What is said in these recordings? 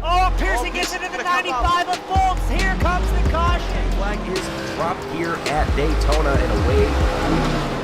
Oh, Pearson gets into the 95 of Folks. Here comes the caution. Flag is dropped here at Daytona, and away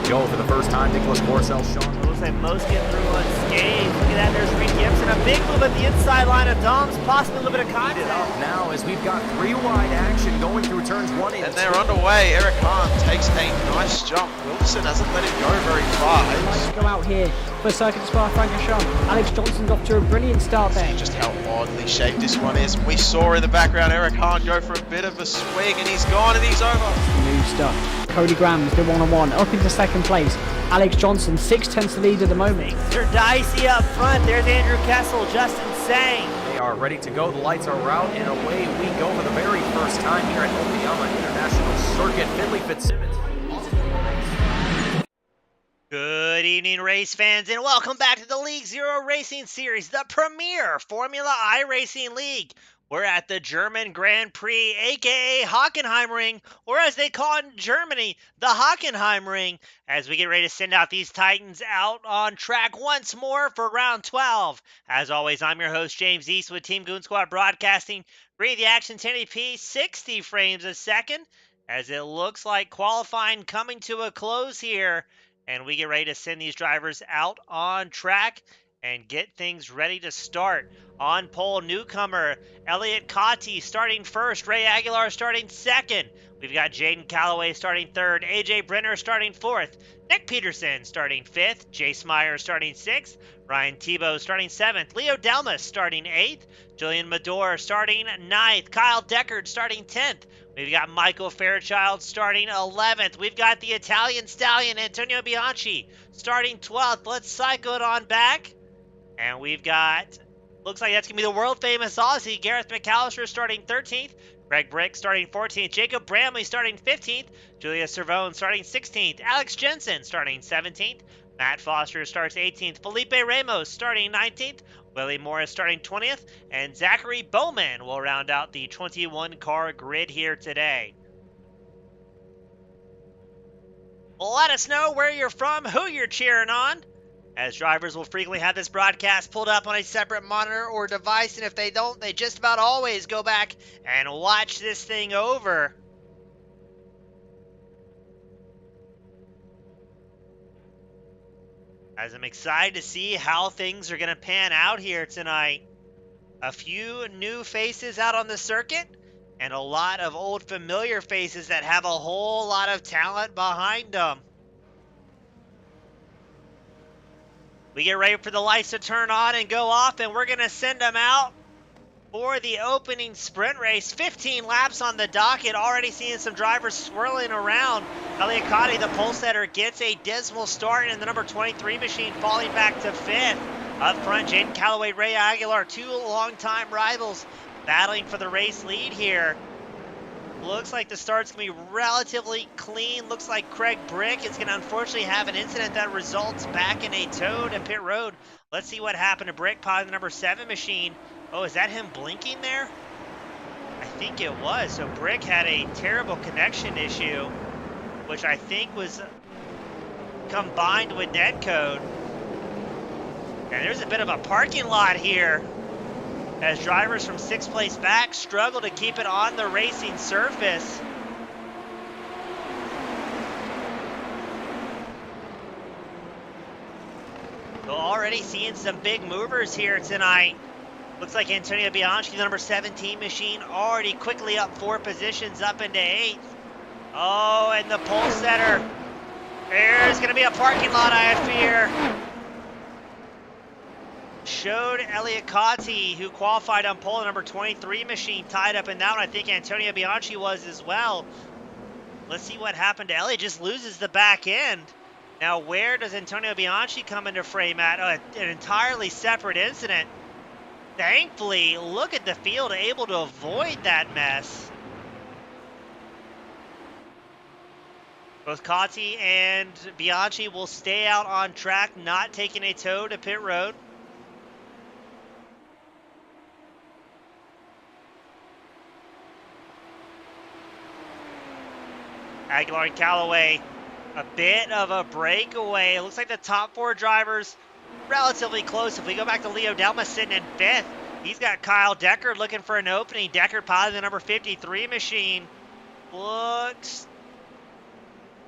we go for the first time. Nicholas Morcel, Sean. It looks like most get through unscathed. Look at that, there's Reed Gibson. A big move at the inside line of Dom's, possibly a little bit of contact. Now as we've got three wide action going through turns 1 and 2. And they're underway. Eric Hahn takes a nice jump. Wilson hasn't let him go very far. Go out here for Circuit Spa Francorchamps. Alex Johnson's off to a brilliant start there. Just how oddly shaped this one is. We saw in the background Eric Hahn go for a bit of a swing, and he's gone and he's over. New stuff. Cody Graham's the one-on-one up into second place. Alex Johnson 6/10 lead at the moment. They're dicey up front. There's Andrew Kessel, Justin Sang. They are ready to go. The lights are out, and away we go for the very first time here at Okayama International Circuit. Finley Fitzsimmons. Good evening, race fans, and welcome back to the League Zero Racing Series, the premier Formula iRacing League. We're at the German Grand Prix, aka Hockenheimring, or as they call it in Germany, the Hockenheimring, as we get ready to send out these Titans out on track once more for round 12. As always, I'm your host, James Eastwood, Team Goon Squad Broadcasting, bringing the action 1080p, 60 frames a second, as it looks like qualifying coming to a close here, and we get ready to send these drivers out on track and get things ready to start. On pole, newcomer Elliott Cotti starting first, Ray Aguilar starting second. We've got Jaden Calloway starting third, AJ Brenner starting fourth, Nick Peterson starting fifth, Jace Meyer starting sixth, Ryan Tebow starting seventh, Leo Delmas starting eighth, Julian Mador starting ninth, Kyle Deckard starting 10th. We've got Michael Fairchild starting 11th. We've got the Italian stallion Antonio Bianchi starting 12th. Let's cycle it on back. And we've got, looks like that's going to be the world-famous Aussie, Gareth McAllister starting 13th, Greg Brick starting 14th, Jacob Bramley starting 15th, Julius Cervone starting 16th, Alex Jensen starting 17th, Matt Foster starts 18th, Felipe Ramos starting 19th, Willie Morris starting 20th, and Zachary Bowman will round out the 21-car grid here today. Well, let us know where you're from, who you're cheering on, as drivers will frequently have this broadcast pulled up on a separate monitor or device, and if they don't, they just about always go back and watch this thing over. As I'm excited to see how things are going to pan out here tonight. A few new faces out on the circuit, and a lot of old familiar faces that have a whole lot of talent behind them. We get ready for the lights to turn on and go off, and we're going to send them out for the opening sprint race. 15 laps on the docket, already seeing some drivers swirling around. Elliott Cotti, the pole setter, gets a dismal start, and the number 23 machine falling back to 5th. Up front, Jaden Calloway, Ray Aguilar, two longtime rivals battling for the race lead here. Looks like the start's going to be relatively clean. Looks like Craig Brick is going to unfortunately have an incident that results back in a tow to pit road. Let's see what happened to Brick, probably the number 7 machine. Oh, is that him blinking there? I think it was. So Brick had a terrible connection issue, which I think was combined with netcode. And there's a bit of a parking lot here, as drivers from 6th place back struggle to keep it on the racing surface. So already seeing some big movers here tonight. Looks like Antonio Bianchi, the number 17 machine, already quickly up 4 positions up into 8th. Oh, and the pole setter. There's going to be a parking lot, I fear. Showed Elliott Cotti, who qualified on pole, the number 23 machine, tied up in that one. I think Antonio Bianchi was as well. Let's see what happened to Elliott. Just loses the back end. Now, where does Antonio Bianchi come into frame at? An entirely separate incident. Thankfully, look at the field, able to avoid that mess. Both Cotti and Bianchi will stay out on track, not taking a tow to pit road. Aguilar and Calloway, a bit of a breakaway. It looks like the top 4 drivers relatively close. If we go back to Leo Delma sitting in 5th, he's got Kyle Deckard looking for an opening. Deckard piloting the number 53 machine.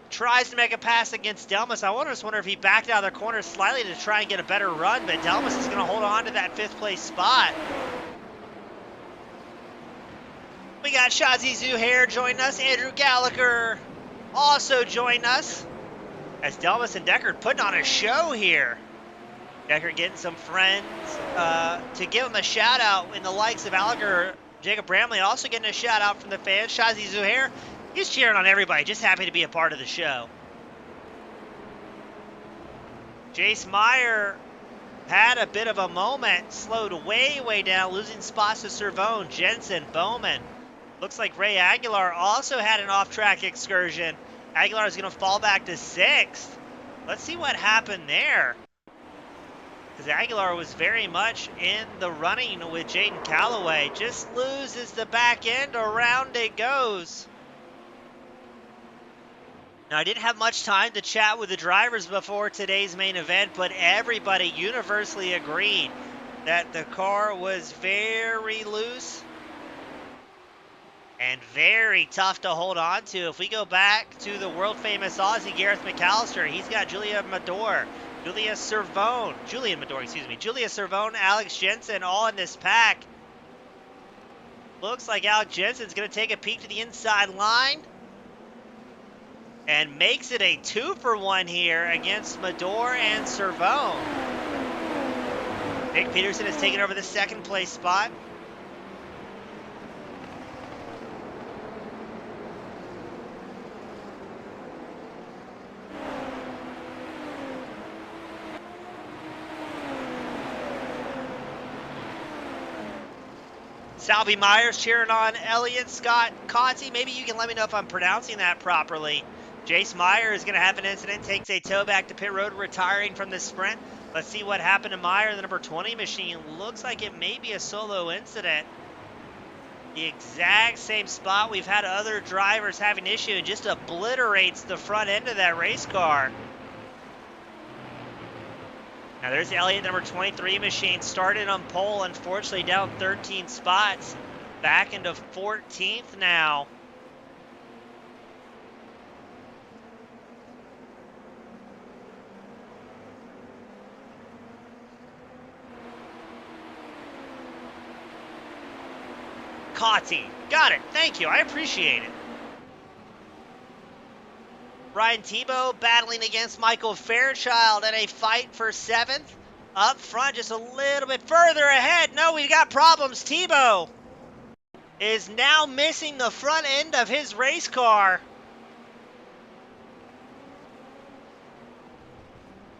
Tries to make a pass against Delmas. I just wonder if he backed out of the corner slightly to try and get a better run, but Delmas is going to hold on to that 5th place spot. We got Shazi Zuhair joining us. Andrew Gallagher also joining us. As Delmas and Deckard putting on a show here. Deckard getting some friends to give him a shout out in the likes of Gallagher, Jacob Bramley, also getting a shout out from the fans. Shazi Zuhair, he's cheering on everybody, just happy to be a part of the show. Jace Meyer had a bit of a moment, slowed way down, losing spots to Cervone, Jensen, Bowman. Looks like Ray Aguilar also had an off-track excursion. Aguilar is going to fall back to 6th. Let's see what happened there. Because Aguilar was very much in the running with Jaden Calloway. Just loses the back end, around it goes. Now, I didn't have much time to chat with the drivers before today's main event, but everybody universally agreed that the car was very loose and very tough to hold on to. If we go back to the world-famous Aussie Gareth McAllister, he's got Julian Madore, Alex Jensen all in this pack. Looks like Alex Jensen's going to take a peek to the inside line and makes it a 2-for-1 here against Madore and Cervone. Nick Peterson has taken over the 2nd place spot. Salvi Myers cheering on Elliott Scott Conti. Maybe you can let me know if I'm pronouncing that properly. Jace Meyer is going to have an incident, takes a tow back to pit road, retiring from the sprint. Let's see what happened to Meyer. The number 20 machine looks like it may be a solo incident. The exact same spot we've had other drivers having issue, and just obliterates the front end of that race car. Now there's Elliott, number 23 machine, started on pole, unfortunately down 13 spots, back into 14th now. Cotti, got it, thank you, I appreciate it. Ryan Tebow battling against Michael Fairchild in a fight for 7th. Up front, just a little bit further ahead. No, we've got problems. Tebow is now missing the front end of his race car.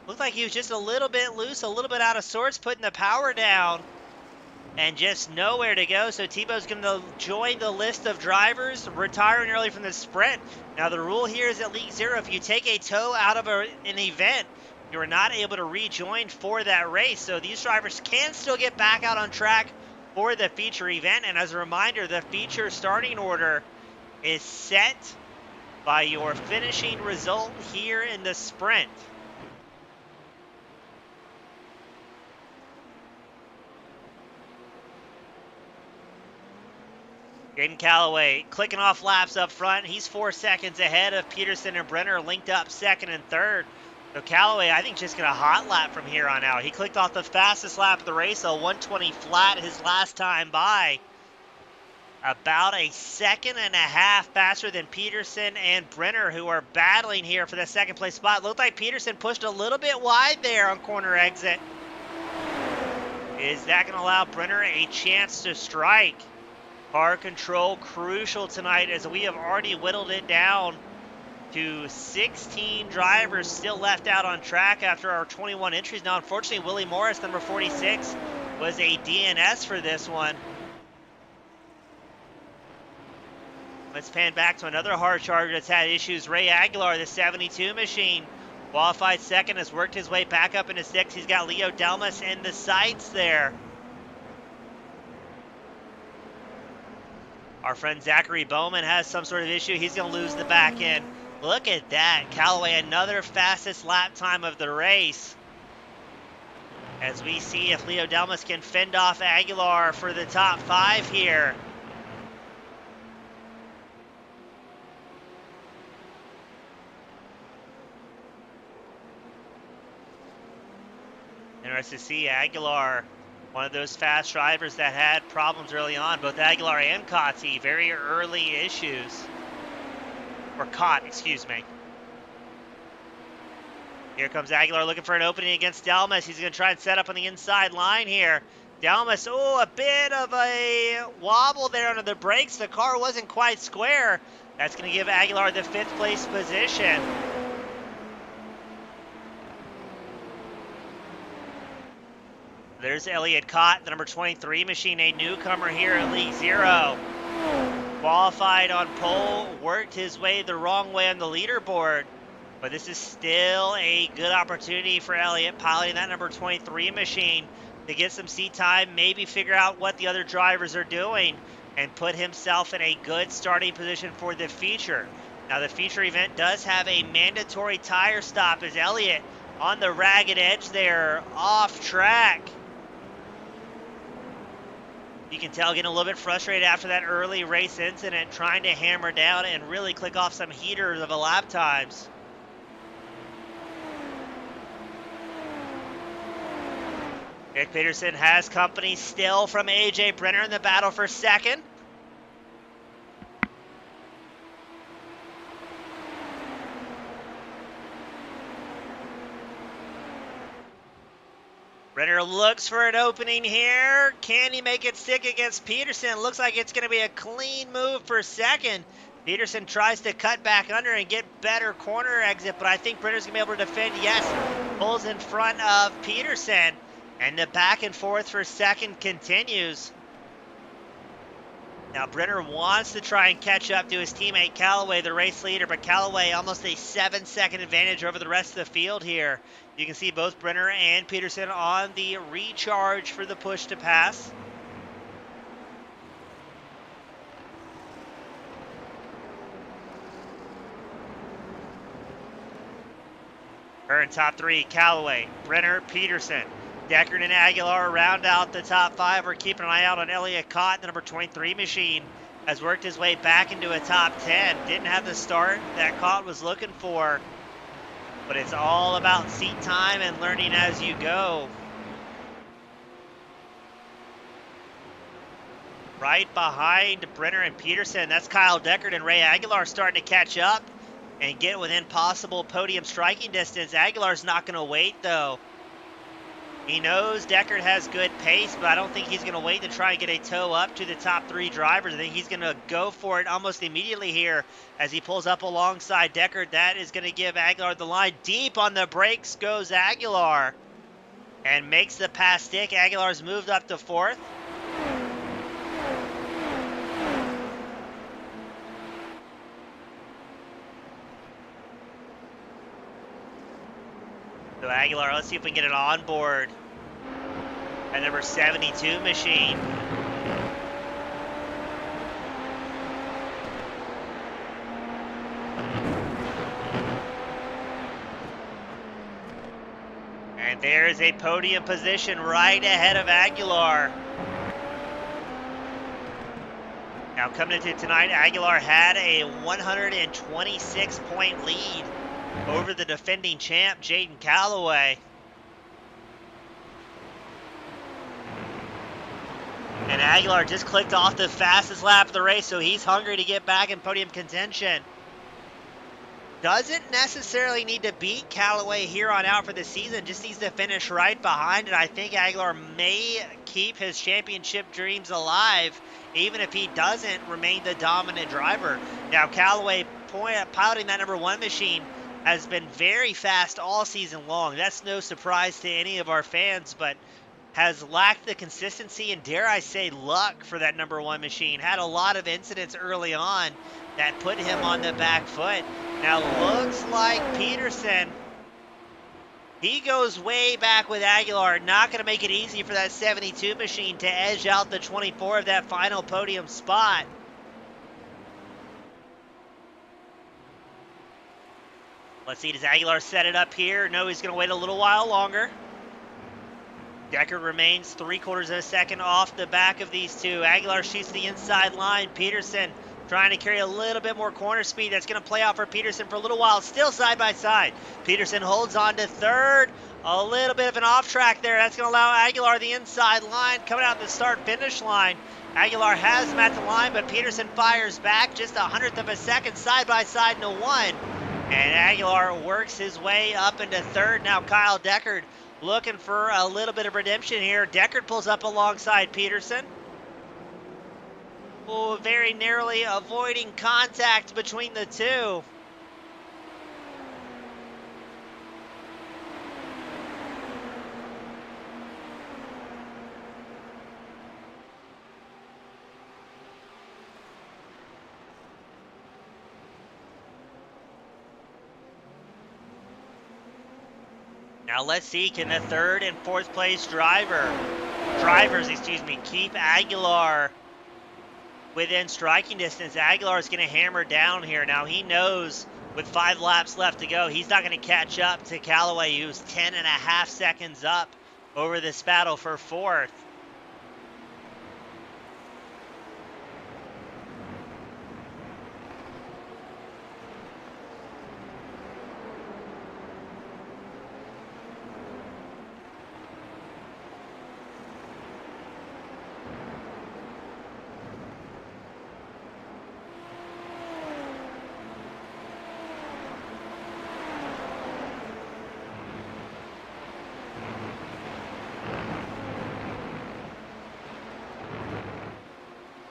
Looked like he was just a little bit loose, a little bit out of sorts, putting the power down. And just nowhere to go, so Tebow's going to join the list of drivers retiring early from the sprint. Now the rule here is at League Zero, if you take a tow out of an event, you are not able to rejoin for that race. So these drivers can still get back out on track for the feature event. And as a reminder, the feature starting order is set by your finishing result here in the sprint. Jaden Calloway clicking off laps up front. He's 4 seconds ahead of Peterson and Brenner, linked up 2nd and 3rd. So Calloway, I think, just going to hot lap from here on out. He clicked off the fastest lap of the race, a 120 flat his last time by. About a 1.5 seconds faster than Peterson and Brenner, who are battling here for the 2nd place spot. Looked like Peterson pushed a little bit wide there on corner exit. Is that going to allow Brenner a chance to strike? Car control crucial tonight, as we have already whittled it down to 16 drivers still left out on track after our 21 entries. Now, unfortunately, Willie Morris, number 46, was a DNS for this one. Let's pan back to another hard charger that's had issues. Ray Aguilar, the 72 machine, qualified 2nd, has worked his way back up into 6th. He's got Leo Delmas in the sights there. Our friend Zachary Bowman has some sort of issue. He's going to lose the back end. Look at that. Calloway, another fastest lap time of the race. as we see if Leo Delmas can fend off Aguilar for the top 5 here. Interesting to see Aguilar, one of those fast drivers that had problems early on. Both Aguilar and Cotti, very early issues. Or Cott, excuse me. Here comes Aguilar looking for an opening against Delmas. He's going to try and set up on the inside line here. Delmas, a bit of a wobble there under the brakes. The car wasn't quite square. That's going to give Aguilar the 5th place position. There's Elliott Cott, the number 23 machine, a newcomer here at League Zero. Qualified on pole, worked his way the wrong way on the leaderboard. But this is still a good opportunity for Elliott, piloting that number 23 machine, to get some seat time, maybe figure out what the other drivers are doing, and put himself in a good starting position for the feature. Now, the feature event does have a mandatory tire stop as Elliott on the ragged edge there, off track. You can tell getting a little bit frustrated after that early race incident, trying to hammer down and really click off some heaters of the lap times. Nick Peterson has company still from AJ Brenner in the battle for second. Brenner looks for an opening here. Can he make it stick against Peterson? Looks like it's going to be a clean move for second. Peterson tries to cut back under and get better corner exit, but I think Brenner's going to be able to defend. Yes, pulls in front of Peterson. And the back and forth for second continues. Now Brenner wants to try and catch up to his teammate Callaway, the race leader, but Callaway almost a 7-second advantage over the rest of the field here. You can see both Brenner and Peterson on the recharge for the push to pass. Current top 3, Callaway, Brenner, Peterson. Deckard and Aguilar round out the top 5. We're keeping an eye out on Elliott Cott, the number 23 machine, has worked his way back into a top 10. Didn't have the start that Cott was looking for, but it's all about seat time and learning as you go. Right behind Brenner and Peterson, that's Kyle Deckard and Ray Aguilar starting to catch up and get within possible podium striking distance. Aguilar's not going to wait, though. He knows Deckard has good pace, but I don't think he's going to wait to try and get a toe up to the top 3 drivers. I think he's going to go for it almost immediately here as he pulls up alongside Deckard. That is going to give Aguilar the line. Deep on the brakes goes Aguilar and makes the pass stick. Aguilar's moved up to 4th. So Aguilar, let's see if we can get it on board. That number 72 machine. And there's a podium position right ahead of Aguilar. Now coming into tonight, Aguilar had a 126-point lead over the defending champ, Jaden Callaway. And Aguilar just clicked off the fastest lap of the race, so he's hungry to get back in podium contention. Doesn't necessarily need to beat Callaway here on out for the season, just needs to finish right behind it. I think Aguilar may keep his championship dreams alive, even if he doesn't remain the dominant driver. Now Callaway, piloting that number 1 machine, has been very fast all season long. That's no surprise to any of our fans, but has lacked the consistency and, dare I say, luck for that number 1 machine. Had a lot of incidents early on that put him on the back foot. Now looks like Peterson, he goes way back with Aguilar. Not going to make it easy for that 72 machine to edge out the 24 of that final podium spot. Let's see, does Aguilar set it up here? No, he's going to wait a little while longer. Deckard remains 3/4 of a second off the back of these two. Aguilar shoots the inside line. Peterson trying to carry a little bit more corner speed. That's going to play out for Peterson for a little while. Still side by side. Peterson holds on to third. A little bit of an off track there. That's going to allow Aguilar the inside line. Coming out the start-finish line. Aguilar has him at the line, but Peterson fires back just 100th of a second side by side into one. And Aguilar works his way up into third. Now Kyle Deckard looking for a little bit of redemption here. Deckard pulls up alongside Peterson. Oh, very narrowly avoiding contact between the two. Now let's see, can the third and fourth place drivers, keep Aguilar within striking distance? Aguilar is going to hammer down here. Now he knows with 5 laps left to go, he's not going to catch up to Callaway, who's 10.5 seconds up over this battle for fourth.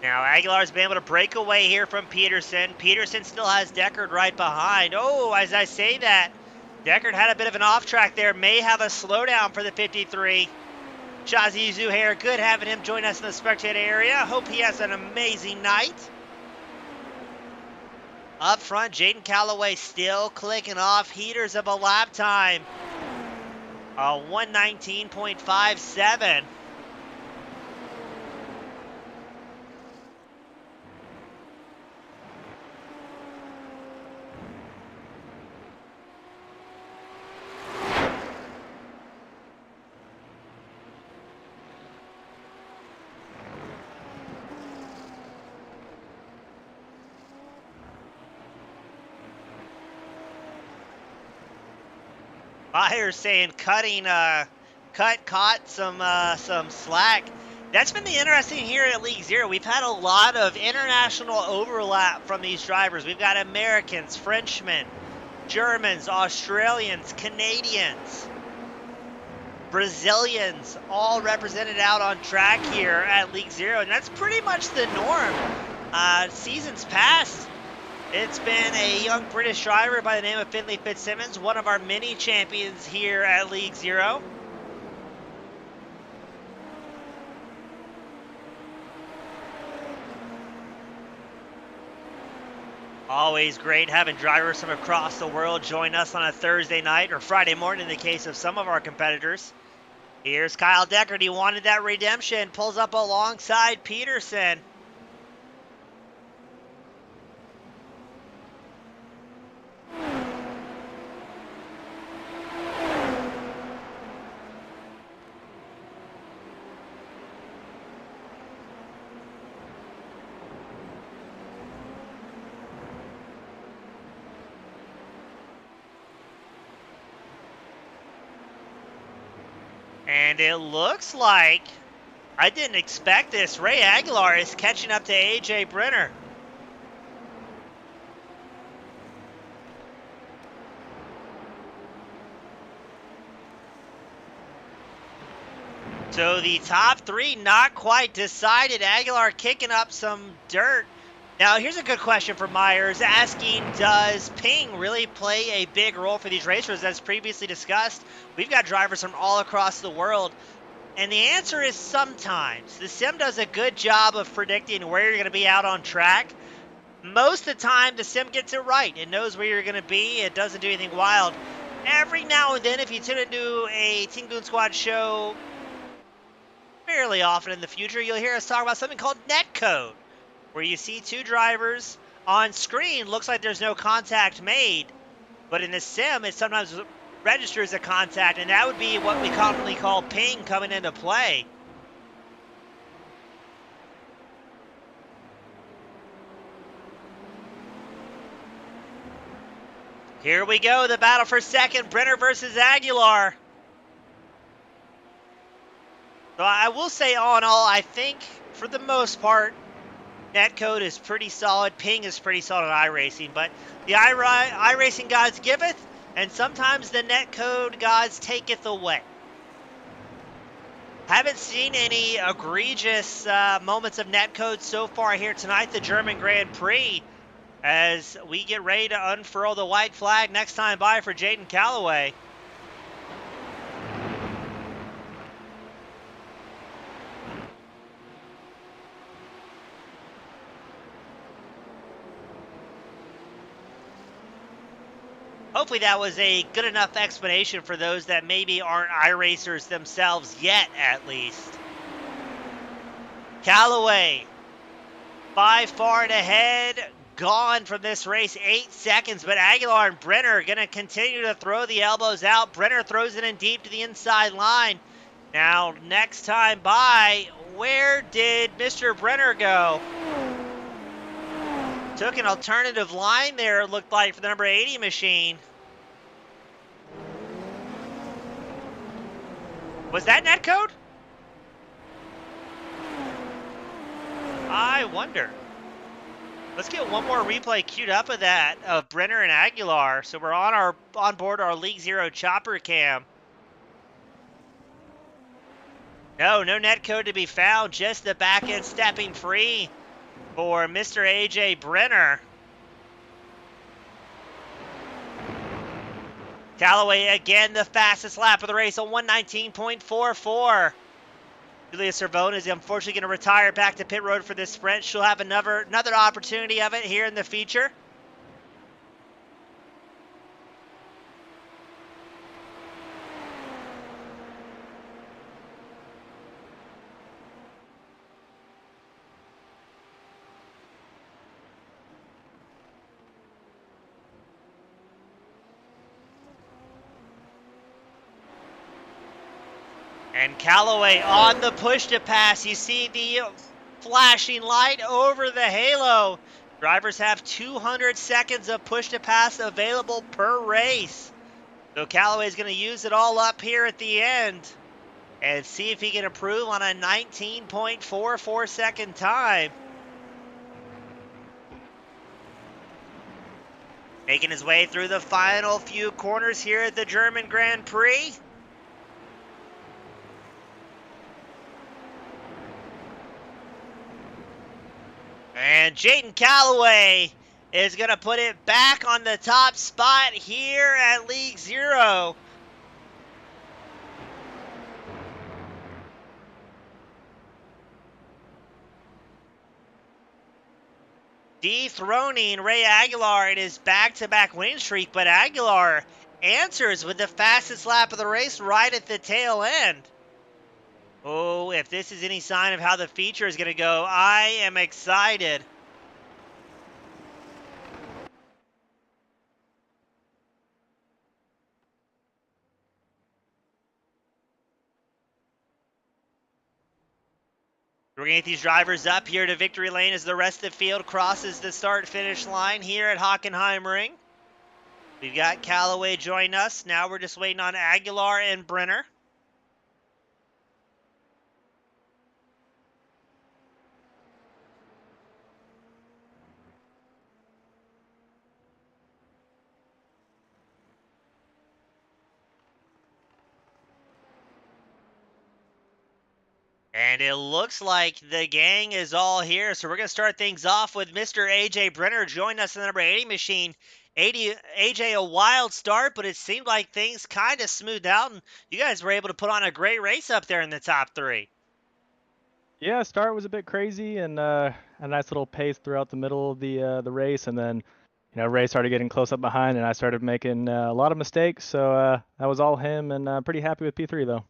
Now Aguilar's been able to break away here from Peterson. Peterson still has Deckard right behind. Oh, as I say that, Deckard had a bit of an off track there. May have a slowdown for the 53. Shazi Zuhair, good having him join us in the spectator area. Hope he has an amazing night. Up front, Jaden Callaway still clicking off heaters of a lap time. 119.57. Myers saying caught some slack. That's been the interesting here at League Zero. We've had a lot of international overlap from these drivers. We've got Americans, Frenchmen, Germans, Australians, Canadians, Brazilians, all represented out on track here at League Zero, and that's pretty much the norm. Seasons past, it's been a young British driver by the name of Finley Fitzsimmons, one of our mini champions here at League Zero. Always great having drivers from across the world join us on a Thursday night or Friday morning in the case of some of our competitors. Here's Kyle Deckard. He wanted that redemption. Pulls up alongside Peterson. And it looks like, I didn't expect this, Ray Aguilar is catching up to AJ Brenner. So the top three not quite decided. Aguilar kicking up some dirt. Now here's a good question for Myers, asking, does ping really play a big role for these racers? As previously discussed, we've got drivers from all across the world, and the answer is sometimes. The sim does a good job of predicting where you're going to be out on track. Most of the time, the sim gets it right. It knows where you're going to be. It doesn't do anything wild. Every now and then, if you tune into a Team Goon Squad show fairly often in the future, you'll hear us talk about something called netcode, where you see two drivers on screen. Looks like there's no contact made, but in the sim, it sometimes registers a contact, and that would be what we commonly call ping coming into play. Here we go, the battle for second, Brenner versus Aguilar. So I will say, all in all, I think for the most part, netcode is pretty solid. Ping is pretty solid on iRacing, but the iRacing gods giveth, and sometimes the netcode gods taketh away. Haven't seen any egregious moments of netcode so far here tonight, the German Grand Prix, as we get ready to unfurl the white flag next time by for Jaden Calloway. Hopefully that was a good enough explanation for those that maybe aren't iRacers themselves yet, at least. Calloway, by far and ahead, gone from this race, 8 seconds, but Aguilar and Brenner are going to continue to throw the elbows out. Brenner throws it in deep to the inside line. Now, next time by, where did Mr. Brenner go? Took an alternative line there, it looked like, for the number 80 machine. Was that netcode? I wonder. Let's get one more replay queued up of that, of Brenner and Aguilar. So we're on board our League Zero chopper cam. No netcode to be found, just the back end stepping free for Mr. AJ Brenner. Calloway again, the fastest lap of the race, a 1:19.44. Julia Cervone is unfortunately going to retire back to pit road for this sprint. She'll have another opportunity of it here in the feature. And Calloway on the push to pass. You see the flashing light over the halo. Drivers have 200 seconds of push to pass available per race. So Calloway's going to use it all up here at the end and see if he can improve on a 19.44 second time. Making his way through the final few corners here at the German Grand Prix. And Jaden Calloway is going to put it back on the top spot here at League Zero. Dethroning Ray Aguilar in his back-to-back winning streak, but Aguilar answers with the fastest lap of the race right at the tail end. Oh, if this is any sign of how the feature is going to go, I am excited. We're going to get these drivers up here to victory lane as the rest of the field crosses the start-finish line here at Hockenheimring. We've got Calloway join us. Now we're just waiting on Aguilar and Brenner. And it looks like the gang is all here, so we're going to start things off with Mr. AJ Brenner joining us in the number 80 machine. AJ, a wild start, but it seemed like things kind of smoothed out, and you guys were able to put on a great race up there in the top three. Yeah, start was a bit crazy and a nice little pace throughout the middle of the race, and then Ray started getting close up behind, and I started making a lot of mistakes. So that was all him, and pretty happy with P3 though.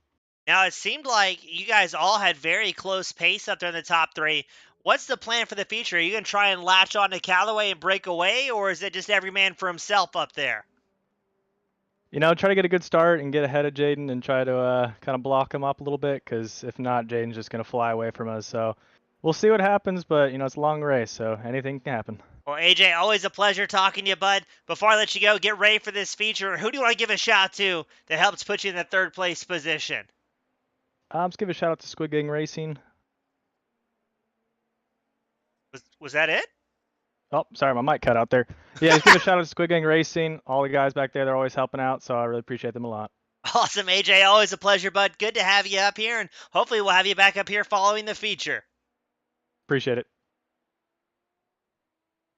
Now, it seemed like you guys all had very close pace up there in the top three. What's the plan for the feature? Are you going to try and latch on to Calloway and break away, or is it just every man for himself up there? try to get a good start and get ahead of Jaden and try to kind of block him up a little bit, because if not, Jaden's just going to fly away from us. So we'll see what happens, but, it's a long race, so anything can happen. Well, AJ, always a pleasure talking to you, bud. Before I let you go, get ready for this feature. Who do you want to give a shout to that helps put you in the third place position? Let's give a shout out to Squid Gang Racing. Was that it? Oh, sorry, my mic cut out there. Yeah, just give a shout out to Squid Gang Racing. All the guys back there, they're always helping out, so I really appreciate them a lot. Awesome, AJ. Always a pleasure, bud. Good to have you up here, and hopefully we'll have you back up here following the feature. Appreciate it.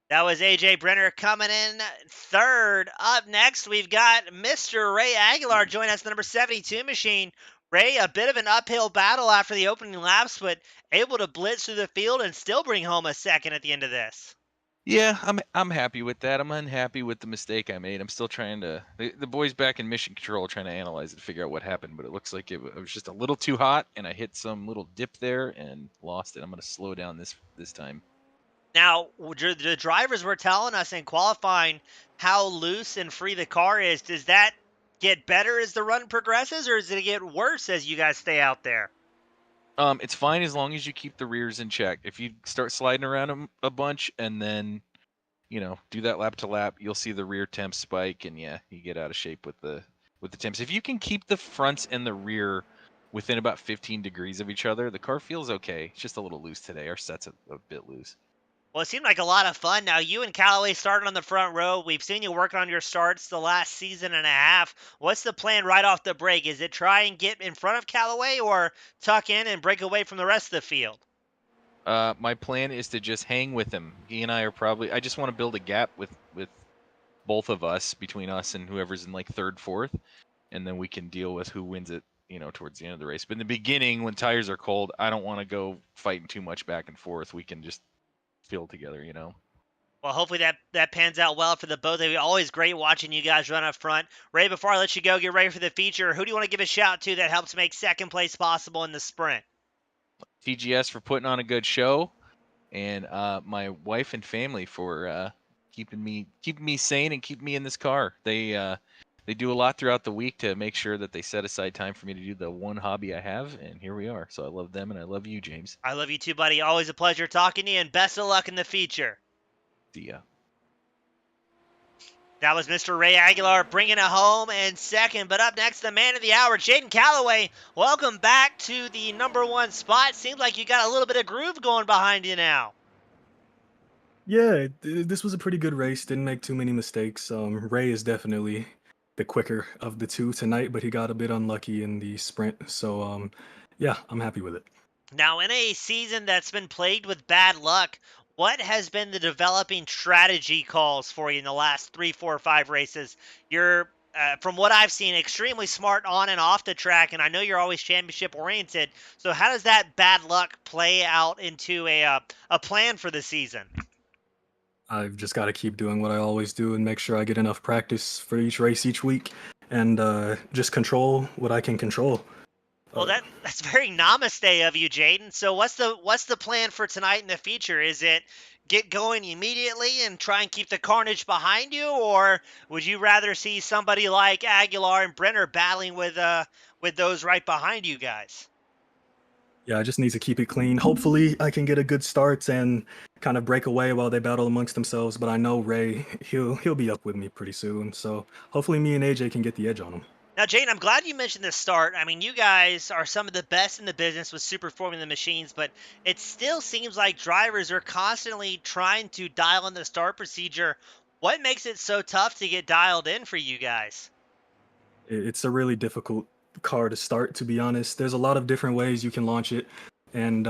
That was AJ Brenner coming in third. Up next, we've got Mr. Ray Aguilar joining us, the number 72 machine. Ray, a bit of an uphill battle after the opening laps, but able to blitz through the field and still bring home a second at the end of this. Yeah, I'm happy with that. I'm unhappy with the mistake I made. I'm still trying to the boys back in mission control are trying to analyze it to figure out what happened, but it looks like it was just a little too hot and I hit some little dip there and lost it. I'm going to slow down this time. Now, the drivers were telling us in qualifying how loose and free the car is. Does that get better as the run progresses, or does it get worse as you guys stay out there? It's fine as long as you keep the rears in check. If you start sliding around a bunch and then, do that lap to lap, you'll see the rear temp spike, and yeah, you get out of shape with the temps. If you can keep the fronts and the rear within about 15 degrees of each other, the car feels okay. It's just a little loose today. Our set's a bit loose. Well, it seemed like a lot of fun. Now, you and Callaway started on the front row. We've seen you working on your starts the last season and a half. What's the plan right off the break? Is it try and get in front of Callaway or tuck in and break away from the rest of the field? My plan is to just hang with him. He and I are I just want to build a gap with both of us, between us and whoever's in like third, fourth, and then we can deal with who wins it, towards the end of the race. But in the beginning, when tires are cold, I don't want to go fighting too much back and forth. We can just feel together, Well, hopefully that pans out well for the both of you. Always great watching you guys run up front. Ray, before I let you go, get ready for the feature. Who do you want to give a shout to that helps make second place possible in the sprint? TGS for putting on a good show, and my wife and family for keeping me sane and keeping me in this car. They do a lot throughout the week to make sure that they set aside time for me to do the one hobby I have, and here we are. So I love them, and I love you, James. I love you too, buddy. Always a pleasure talking to you, and best of luck in the feature. See ya. That was Mr. Ray Aguilar bringing it home in second. But up next, the man of the hour, Jaden Callaway. Welcome back to the number one spot. Seems like you got a little bit of groove going behind you now. Yeah, this was a pretty good race. Didn't make too many mistakes. Ray is definitely the quicker of the two tonight, but he got a bit unlucky in the sprint. So, yeah, I'm happy with it. Now, in a season that's been plagued with bad luck, what has been the developing strategy calls for you in the last 3, 4, 5 races? You're, from what I've seen, extremely smart on and off the track, and I know you're always championship oriented. So how does that bad luck play out into a plan for the season? I've just got to keep doing what I always do and make sure I get enough practice for each race each week, and just control what I can control. Well, that's very namaste of you, Jaden. So what's the plan for tonight in the feature? Is it get going immediately and try and keep the carnage behind you, or would you rather see somebody like Aguilar and Brenner battling with those right behind you guys? Yeah, I just need to keep it clean. Hopefully, I can get a good start and kind of break away while they battle amongst themselves. But I know Ray, he'll be up with me pretty soon. So hopefully, me and AJ can get the edge on him. Now, Jane, I'm glad you mentioned the start. I mean, you guys are some of the best in the business with super formula machines, but it still seems like drivers are constantly trying to dial in the start procedure. What makes it so tough to get dialed in for you guys? It's a really difficult car to start, to be honest. There's a lot of different ways you can launch it, and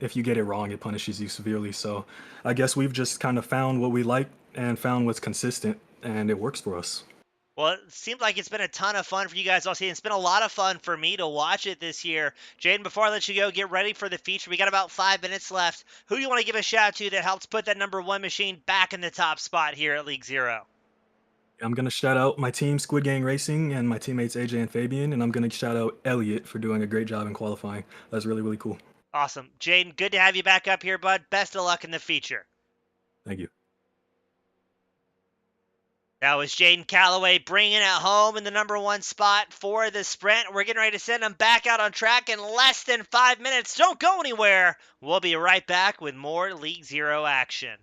if you get it wrong, it punishes you severely. So I guess we've just kind of found what we like and found what's consistent, and it works for us. Well, it seems like it's been a ton of fun for you guys all season. It's been a lot of fun for me to watch it this year. Jaden, before I let you go, get ready for the feature. We got about 5 minutes left. Who do you want to give a shout to that helps put that number one machine back in the top spot here at League Zero? I'm going to shout out my team, Squid Gang Racing, and my teammates AJ and Fabian, and I'm going to shout out Elliot for doing a great job in qualifying. That's really, really cool. Awesome. Jaden, good to have you back up here, bud. Best of luck in the feature. Thank you. That was Jaden Calloway bringing it home in the number 1 spot for the sprint. We're getting ready to send him back out on track in less than 5 minutes. Don't go anywhere. We'll be right back with more League Zero action.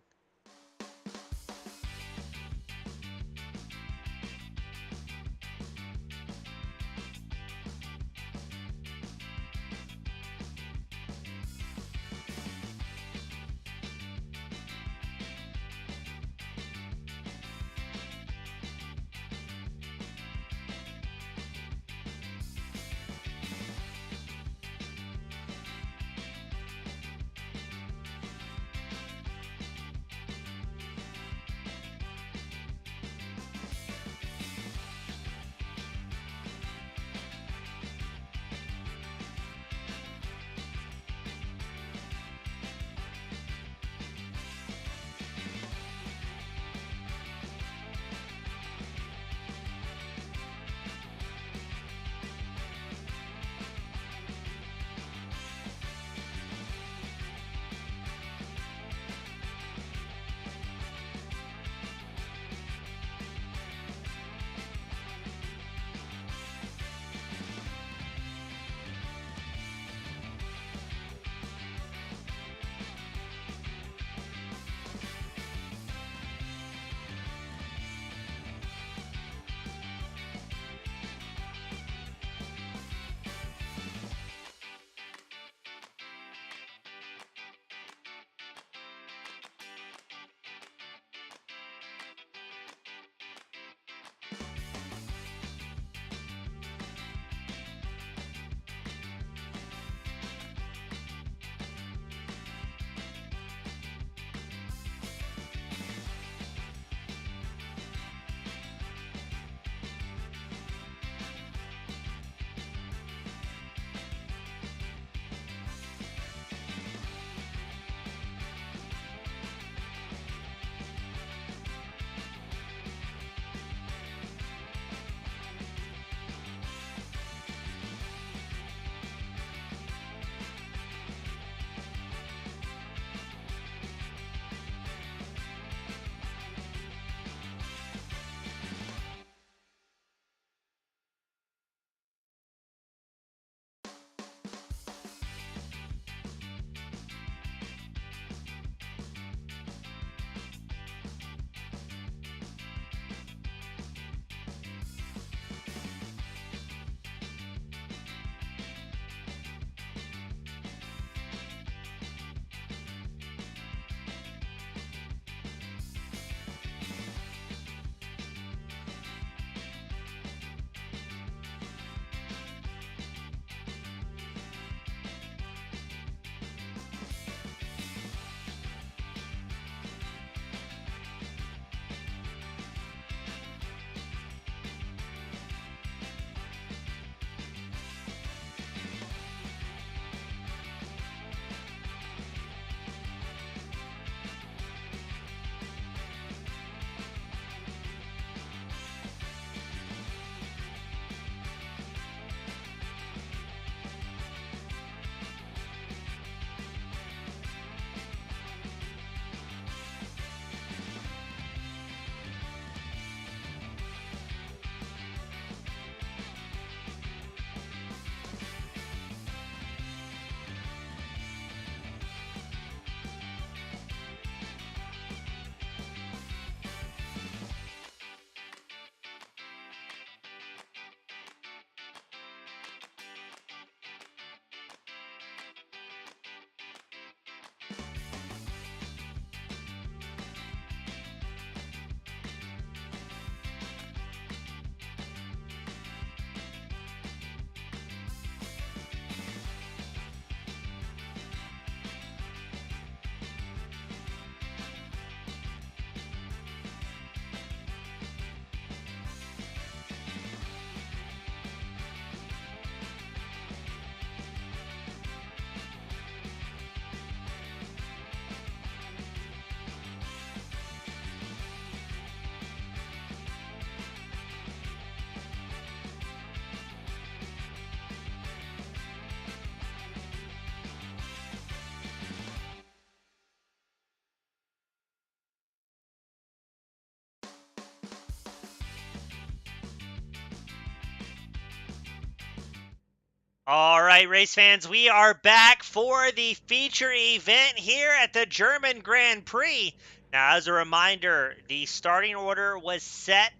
All right, race fans, we are back for the feature event here at the German Grand Prix. Now, as a reminder, the starting order was set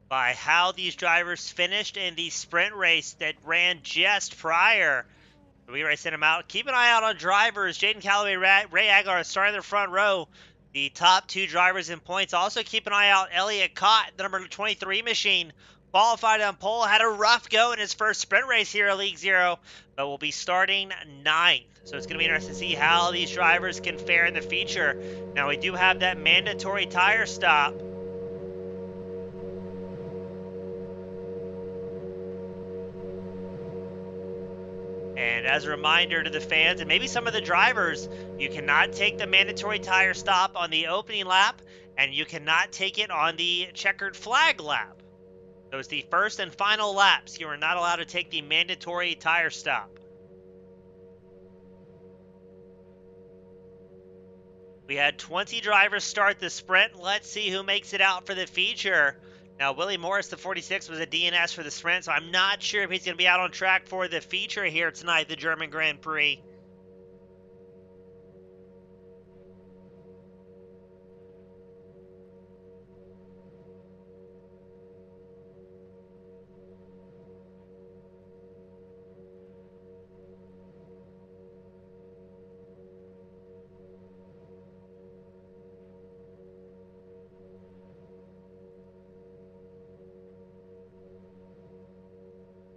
by how these drivers finished in the sprint race that ran just prior. We already sent them out. Keep an eye out on drivers. Jaden Calloway, Ray Aguilar starting in the front row. The top two drivers in points. Also keep an eye out. Elliott Cott, the number 23 machine, qualified on pole. Had a rough go in his first sprint race here at League Zero, but will be starting 9th. So it's going to be interesting to see how these drivers can fare in the feature. Now we do have that mandatory tire stop. And as a reminder to the fans and maybe some of the drivers, you cannot take the mandatory tire stop on the opening lap, and you cannot take it on the checkered flag lap. Those the first and final laps. You are not allowed to take the mandatory tire stop. We had 20 drivers start the sprint. Let's see who makes it out for the feature. Now, Willie Morris, the 46, was a DNS for the sprint, so I'm not sure if he's going to be out on track for the feature here tonight, the German Grand Prix.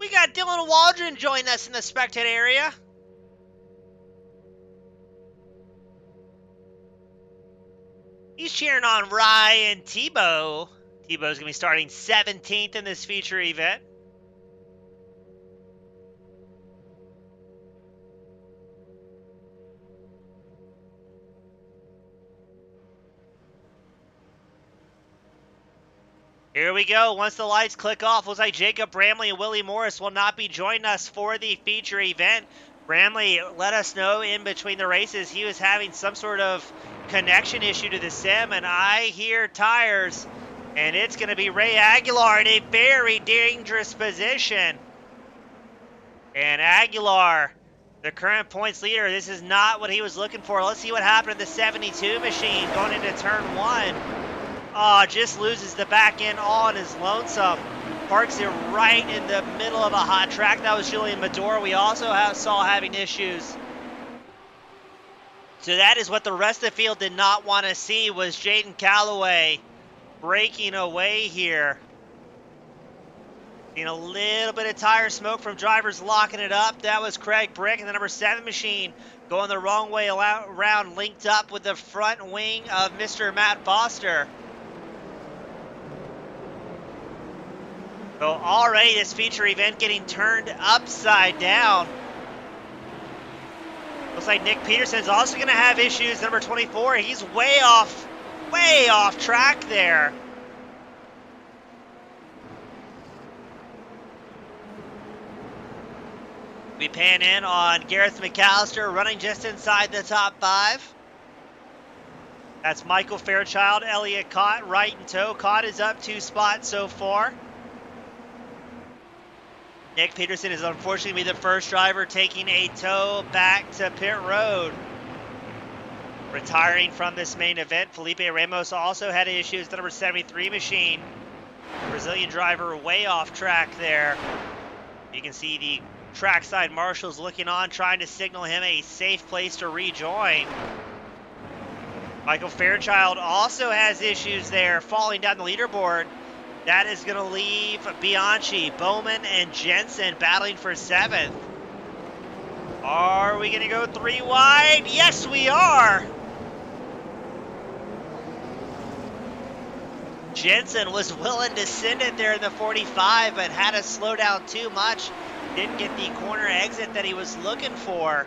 We got Dylan Waldron joining us in the spectator area. He's cheering on Ryan Tebow. Tebow's going to be starting 17th in this feature event. Here we go. Once the lights click off, looks like Jacob Bramley and Willie Morris will not be joining us for the feature event. Bramley let us know in between the races he was having some sort of connection issue to the sim, and I hear tires, and it's going to be Ray Aguilar in a very dangerous position. And Aguilar, the current points leader, this is not what he was looking for. Let's see what happened to the 72 machine going into turn 1. Oh, just loses the back end all on his lonesome. Parks it right in the middle of a hot track. That was Julian Medora. We also saw having issues. So that is what the rest of the field did not want to see, was Jaden Calloway breaking away here. Seeing a little bit of tire smoke from drivers locking it up. That was Craig Brick, and the number 7 machine going the wrong way around, linked up with the front wing of Mr. Matt Foster. So already this feature event getting turned upside down. Looks like Nick Peterson's also going to have issues. Number 24, he's way off track there. We pan in on Gareth McAllister running just inside the top 5. That's Michael Fairchild, Elliott Cott right in tow. Cott is up 2 spots so far. Nick Peterson is unfortunately the first driver taking a tow back to pit road. Retiring from this main event, Felipe Ramos also had issues. The number 73 machine. Brazilian driver way off track there. You can see the trackside marshals looking on, trying to signal him a safe place to rejoin. Michael Fairchild also has issues there, falling down the leaderboard. That is going to leave Bianchi, Bowman, and Jensen battling for 7th. Are we going to go 3 wide? Yes, we are. Jensen was willing to send it there in the 45, but had to slow down too much. Didn't get the corner exit that he was looking for.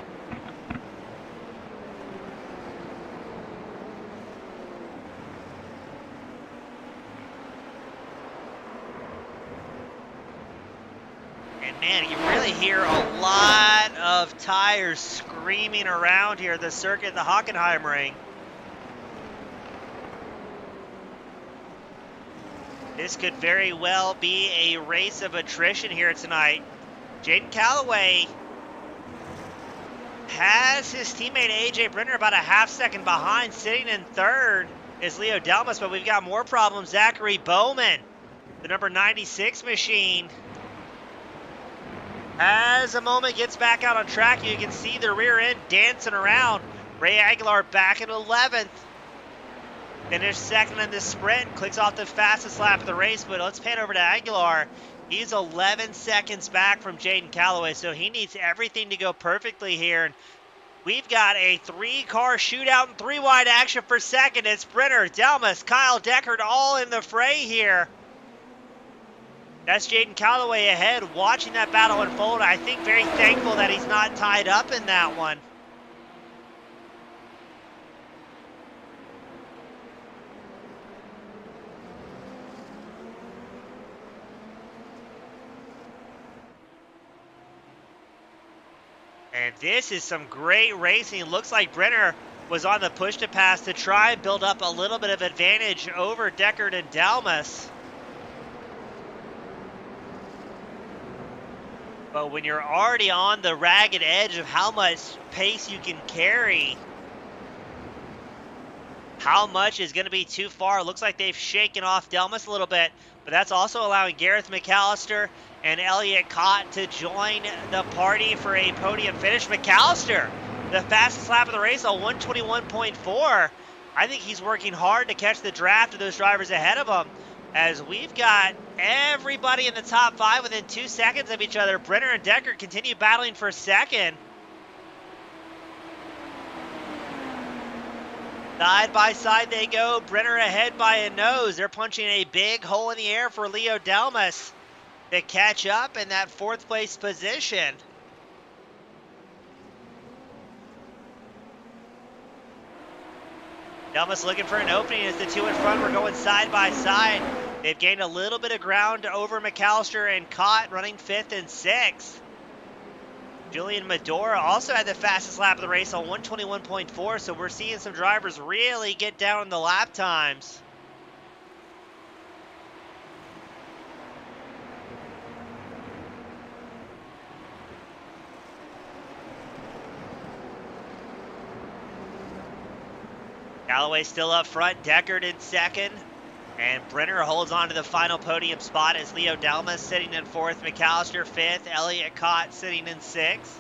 Man, you really hear a lot of tires screaming around here, the circuit, the Hockenheimring. This could very well be a race of attrition here tonight. Jaden Calloway has his teammate AJ Brenner about a half second behind. Sitting in third is Leo Delmas, but we've got more problems. Zachary Bowman, the number 96 machine, as a moment gets back out on track. You can see the rear end dancing around. Ray Aguilar back in 11th. Finished second in the sprint. Clicks off the fastest lap of the race, but let's pan over to Aguilar. He's 11 seconds back from Jaden Calloway, so he needs everything to go perfectly here. And we've got a 3-car shootout and 3-wide action for second. It's Brenner, Delmas, Kyle Deckard all in the fray here. That's Jaden Calloway ahead, watching that battle unfold. I think very thankful that he's not tied up in that one. And this is some great racing. Looks like Brenner was on the push to pass to try and build up a little bit of advantage over Deckard and Delmas. But when you're already on the ragged edge of how much pace you can carry, how much is going to be too far? Looks like they've shaken off Delmas a little bit, but that's also allowing Gareth McAllister and Elliott Cott to join the party for a podium finish. McAllister, the fastest lap of the race, on 121.4. I think he's working hard to catch the draft of those drivers ahead of him, as we've got everybody in the top 5 within 2 seconds of each other. Brenner and Deckard continue battling for second. Side by side they go. Brenner ahead by a nose. They're punching a big hole in the air for Leo Delmas to catch up in that 4th place position. Delmas looking for an opening as the 2 in front were going side by side. They've gained a little bit of ground over McAllister and Cott, running 5th and 6th. Julian Medora also had the fastest lap of the race on 121.4, so we're seeing some drivers really get down in the lap times. Calloway still up front, Deckard in second, and Brenner holds on to the final podium spot as Leo Delmas sitting in 4th, McAllister 5th, Elliott Cott sitting in 6th.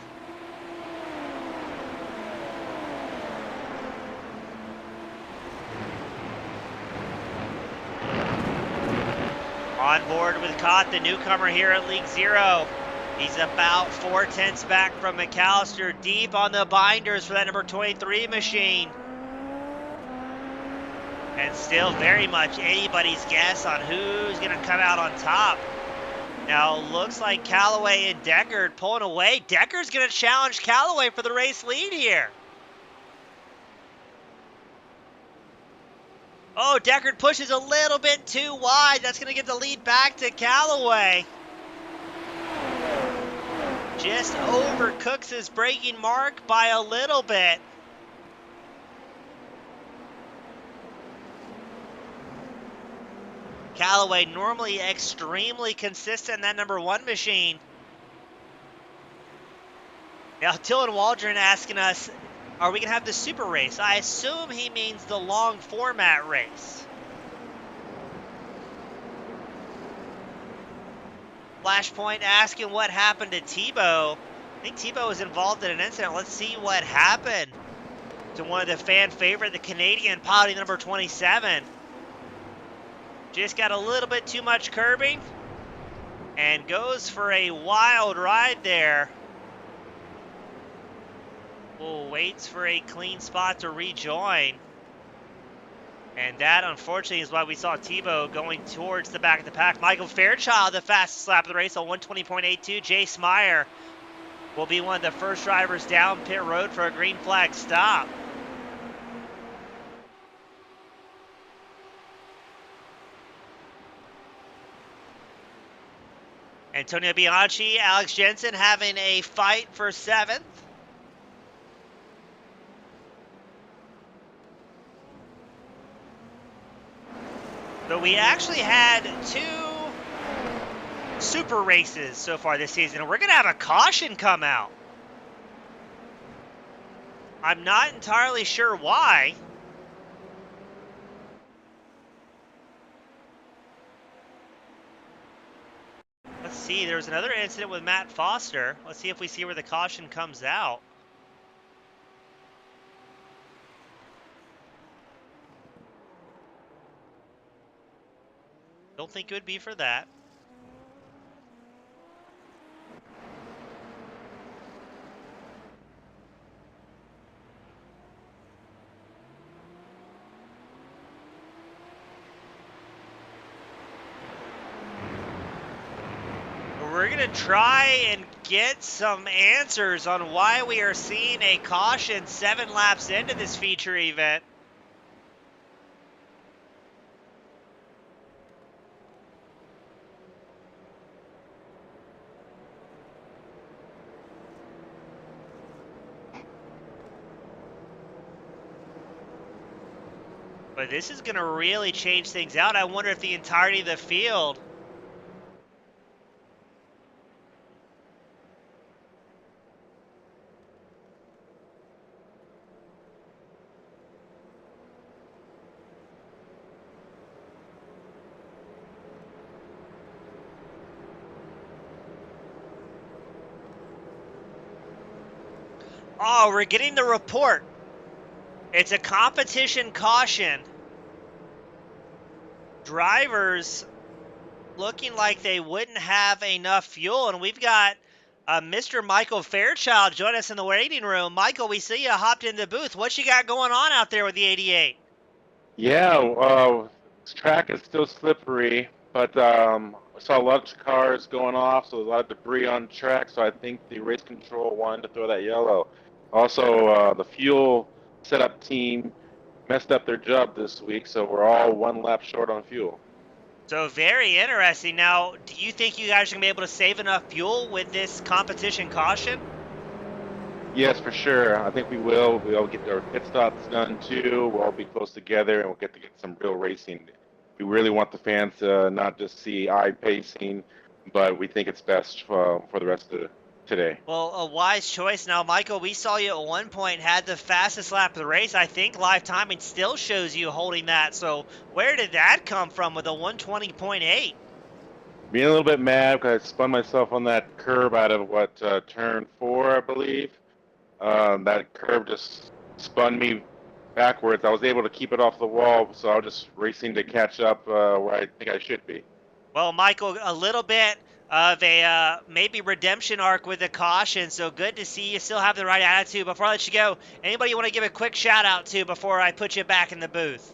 On board with Cott, the newcomer here at League Zero. He's about 4/10 back from McAllister, deep on the binders for that number 23 machine. And still very much anybody's guess on who's going to come out on top. Now, looks like Calloway and Deckard pulling away. Deckard's going to challenge Calloway for the race lead here. Oh, Deckard pushes a little bit too wide. That's going to give the lead back to Calloway. Just overcooks his braking mark by a little bit. Calloway normally extremely consistent in that number 1 machine. Now, Dylan Waldron asking us, are we going to have the super race? I assume he means the long format race. Flashpoint asking what happened to Tebow. I think Tebow was involved in an incident. Let's see what happened to one of the fan favorite, the Canadian piloting number 27. Just got a little bit too much curbing and goes for a wild ride there. Oh, waits for a clean spot to rejoin. And that, unfortunately, is why we saw Tebow going towards the back of the pack. Michael Fairchild, the fastest lap of the race on 120.82. Jace Meyer will be one of the first drivers down pit road for a green flag stop. Antonio Bianchi, Alex Jensen having a fight for 7th. But we actually had 2 super races so far this season. We're going to have a caution come out. I'm not entirely sure why. Let's see, there's another incident with Matt Foster. Let's see if we see where the caution comes out. Don't think it would be for that. We're going to try and get some answers on why we are seeing a caution 7 laps into this feature event. But this is going to really change things out. I wonder if the entirety of the field Oh, we're getting the report. It's a competition caution. Drivers looking like they wouldn't have enough fuel, and we've got Mr. Michael Fairchild join us in the waiting room. Michael, we see you hopped in the booth. What you got going on out there with the 88? Yeah, this track is still slippery, but I saw a lot of cars going off, so there's a lot of debris on track, so I think the race control wanted to throw that yellow. Also, the fuel setup team messed up their job this week, so we're all 1 lap short on fuel. So very interesting. Now, do you think you guys are going to be able to save enough fuel with this competition caution? Yes, for sure. I think we will. We'll get our pit stops done too. We'll all be close together, and we'll get to get some real racing. We really want the fans to not just see iPacing, but we think it's best for the rest of today. Well, a wise choice. Now, Michael, we saw you at one point had the fastest lap of the race. I think live timing still shows you holding that. So where did that come from with a 120.8? Being a little bit mad because I spun myself on that curb out of turn 4, I believe. That curve just spun me backwards. I was able to keep it off the wall, so I was just racing to catch up where I think I should be. Well, Michael, a little bit of a maybe redemption arc with the caution, so good to see you still have the right attitude. Before I let you go, anybody you want to give a quick shout out to before I put you back in the booth?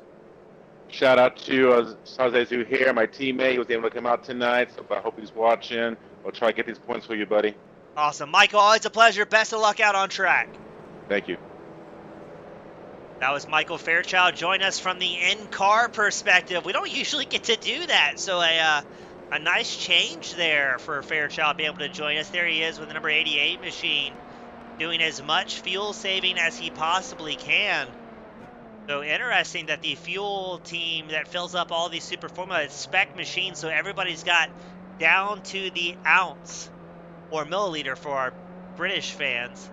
Shout out to Jose Zuhair, my teammate. He was able to come out tonight, so I hope he's watching. We'll try to get these points for you, buddy. Awesome. Michael, always a pleasure. Best of luck out on track. Thank you. That was Michael Fairchild. Join us from the in-car perspective. We don't usually get to do that, so a nice change there for Fairchild being able to join us. There he is with the number 88 machine, doing as much fuel saving as he possibly can. So interesting that the fuel team that fills up all these Super Formula is spec machines, so everybody's got down to the ounce or milliliter for our British fans.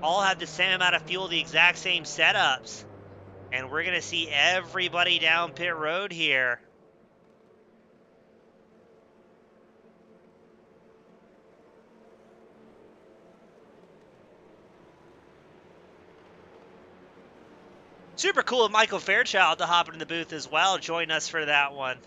All have the same amount of fuel, the exact same setups. And we're going to see everybody down pit road here. Super cool of Michael Fairchild to hop in the booth as well. Join us for that one.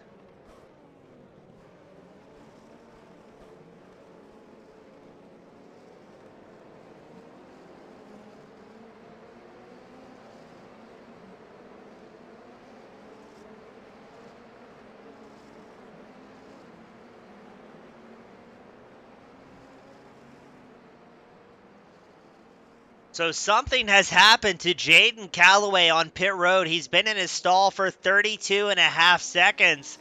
So something has happened to Jaden Calloway on pit road. He's been in his stall for 32.5 seconds.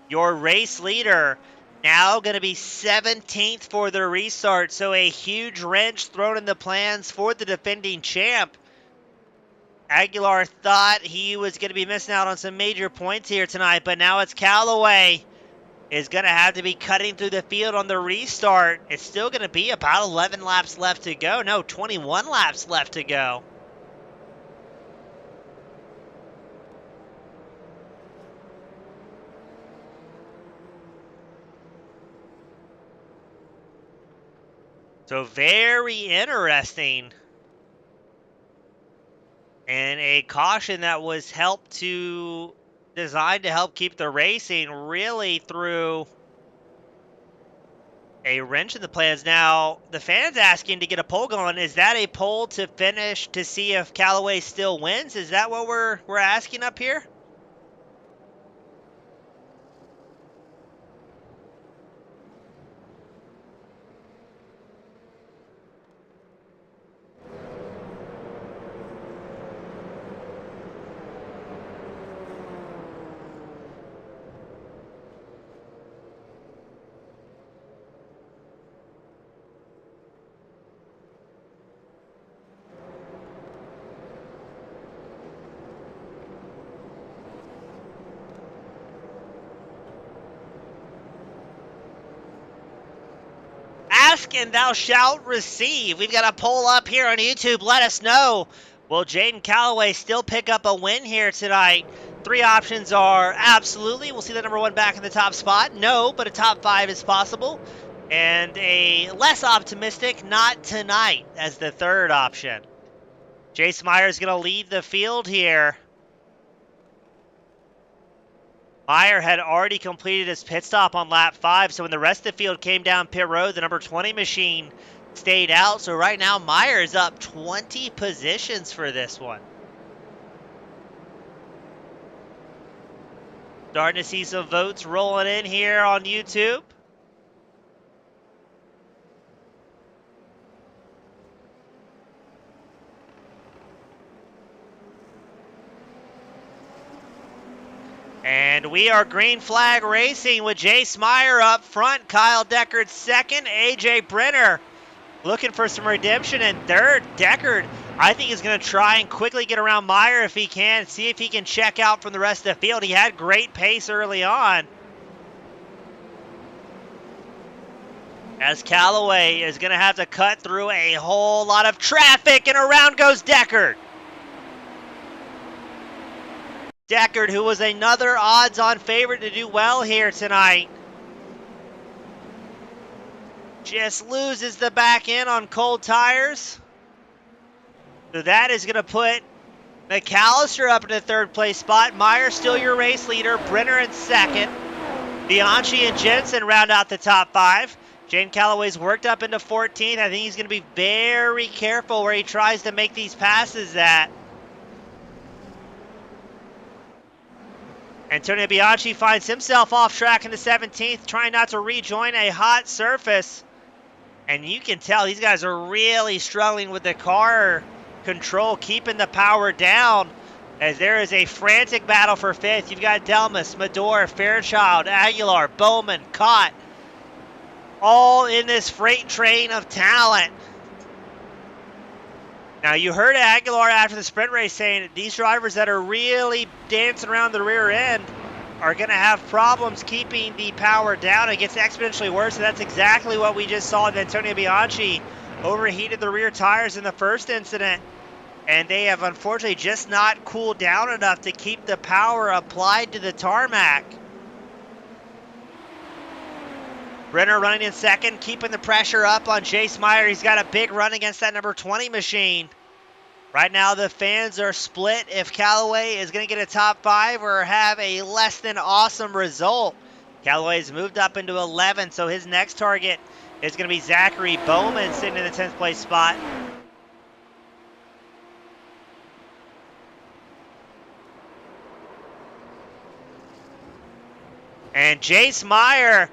Your race leader now going to be 17th for the restart. So a huge wrench thrown in the plans for the defending champ. Aguilar thought he was going to be missing out on some major points here tonight, but now it's Calloway is going to have to be cutting through the field on the restart. It's still going to be about 11 laps left to go. No, 21 laps left to go. So very interesting. And a caution that was designed to help keep the racing really threw a wrench in the plans. Now, the fans asking to get a poll going. Is that a poll to finish to see if Callaway still wins? Is that what we're asking up here? Ask and thou shalt receive. We've got a poll up here on YouTube. Let us know. Will Jaden Callaway still pick up a win here tonight? 3 options are absolutely. We'll see the number 1 back in the top spot. No, but a top 5 is possible. And a less optimistic, not tonight, as the 3rd option. Jace Meyer is going to lead the field here. Meyer had already completed his pit stop on lap 5, so when the rest of the field came down pit road, the number 20 machine stayed out. So right now, Meyer is up 20 positions for this one. Starting to see some votes rolling in here on YouTube. And we are green flag racing with Jace Meyer up front, Kyle Deckard second, AJ Brenner looking for some redemption in third. Deckard, I think, is going to try and quickly get around Meyer if he can, see if he can check out from the rest of the field. He had great pace early on. As Callaway is going to have to cut through a whole lot of traffic, and around goes Deckard. Deckard, who was another odds-on favorite to do well here tonight, just loses the back end on cold tires. So that is going to put McAllister up in the 3rd place spot. Meyer still your race leader. Brenner in 2nd. Bianchi and Jensen round out the top 5. Jane Callaway's worked up into 14th. I think he's going to be very careful where he tries to make these passes at. Antonio Bianchi finds himself off track in the 17th, trying not to rejoin a hot surface. And you can tell these guys are really struggling with the car control, keeping the power down, as there is a frantic battle for 5th. You've got Delmas, Medor, Fairchild, Aguilar, Bowman, Cott, all in this freight train of talent. Now, you heard Aguilar after the sprint race saying these drivers that are really dancing around the rear end are going to have problems keeping the power down. It gets exponentially worse, and that's exactly what we just saw. Antonio Bianchi overheated the rear tires in the first incident, and they have unfortunately just not cooled down enough to keep the power applied to the tarmac. Brenner running in 2nd, keeping the pressure up on Jace Meyer. He's got a big run against that number 20 machine. Right now, the fans are split if Callaway is going to get a top 5 or have a less than awesome result. Callaway's moved up into 11, so his next target is going to be Zachary Bowman sitting in the 10th place spot. And Jace Meyer,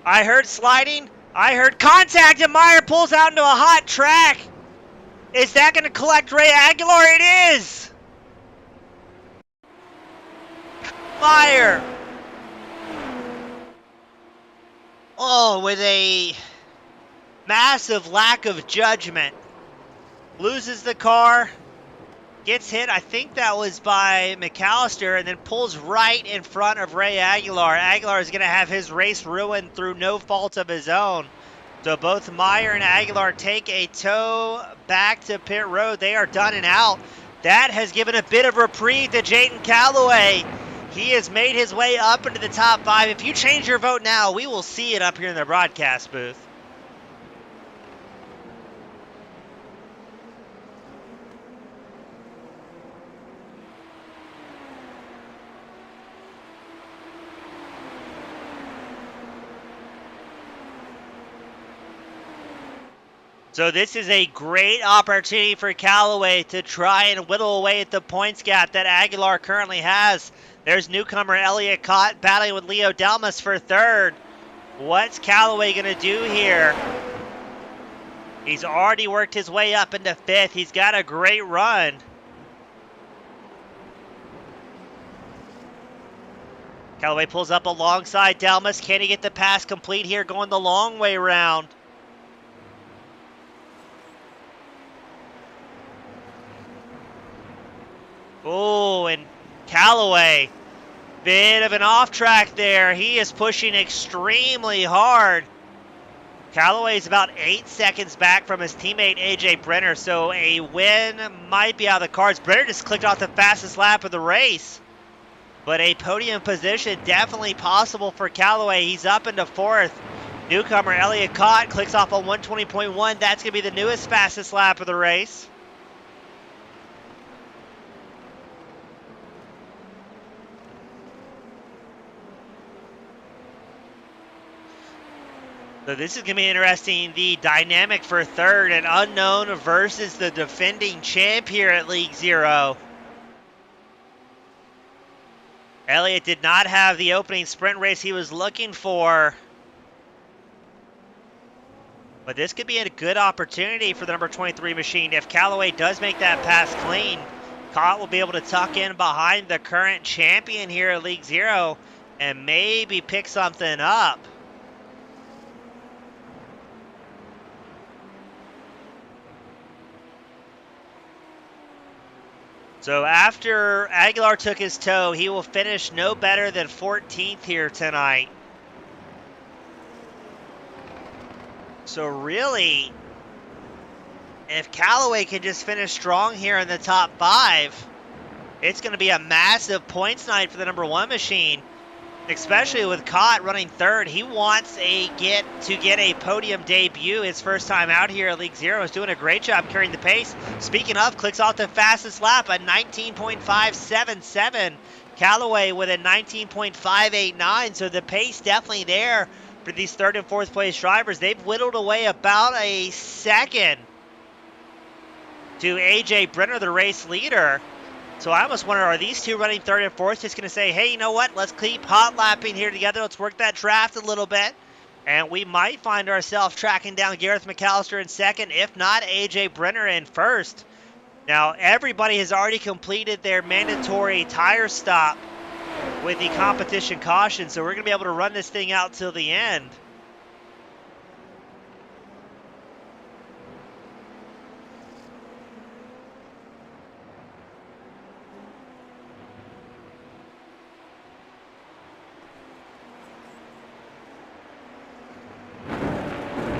I heard sliding, I heard contact, and Meyer pulls out into a hot track. Is that going to collect Ray Aguilar? It is! Meyer. Oh, with a massive lack of judgment. Loses the car. Gets hit, I think that was by McAllister, and then pulls right in front of Ray Aguilar. Aguilar is going to have his race ruined through no fault of his own. So both Meyer and Aguilar take a tow back to pit road. They are done and out. That has given a bit of reprieve to Jaden Callaway. He has made his way up into the top 5. If you change your vote now, we will see it up here in the broadcast booth. So this is a great opportunity for Callaway to try and whittle away at the points gap that Aguilar currently has. There's newcomer Elliott Cott battling with Leo Delmas for third. What's Callaway going to do here? He's already worked his way up into fifth. He's got a great run. Callaway pulls up alongside Delmas. Can he get the pass complete here, going the long way round? Oh, and Callaway, bit of an off track there. He is pushing extremely hard. Callaway's about 8 seconds back from his teammate AJ Brenner, so a win might be out of the cards. Brenner just clicked off the fastest lap of the race, but a podium position definitely possible for Callaway. He's up into fourth. Newcomer Elliott Cott clicks off on 120.1. That's going to be the newest fastest lap of the race. So this is going to be interesting. The dynamic for third, an unknown versus the defending champ here at League Zero. Elliott did not have the opening sprint race he was looking for. But this could be a good opportunity for the number 23 machine. If Callaway does make that pass clean, Cott will be able to tuck in behind the current champion here at League Zero and maybe pick something up. So after Aguilar took his toe, he will finish no better than 14th here tonight. So really, if Callaway can just finish strong here in the top 5, it's going to be a massive points night for the number 1 machine, especially with Cott running third. He wants to get a podium debut. His first time out here at League Zero. Is doing a great job carrying the pace. Speaking of, clicks off the fastest lap at 19.577. Callaway with a 19.589. So the pace definitely there for these third and fourth place drivers. They've whittled away about a second to AJ Brenner, the race leader. So I almost wonder, are these two running third and fourth just going to say, hey, you know what, let's keep hot lapping here together, let's work that draft a little bit, and we might find ourselves tracking down Gareth McAllister in second, if not AJ Brenner in first. Now, everybody has already completed their mandatory tire stop with the competition caution, so we're going to be able to run this thing out till the end.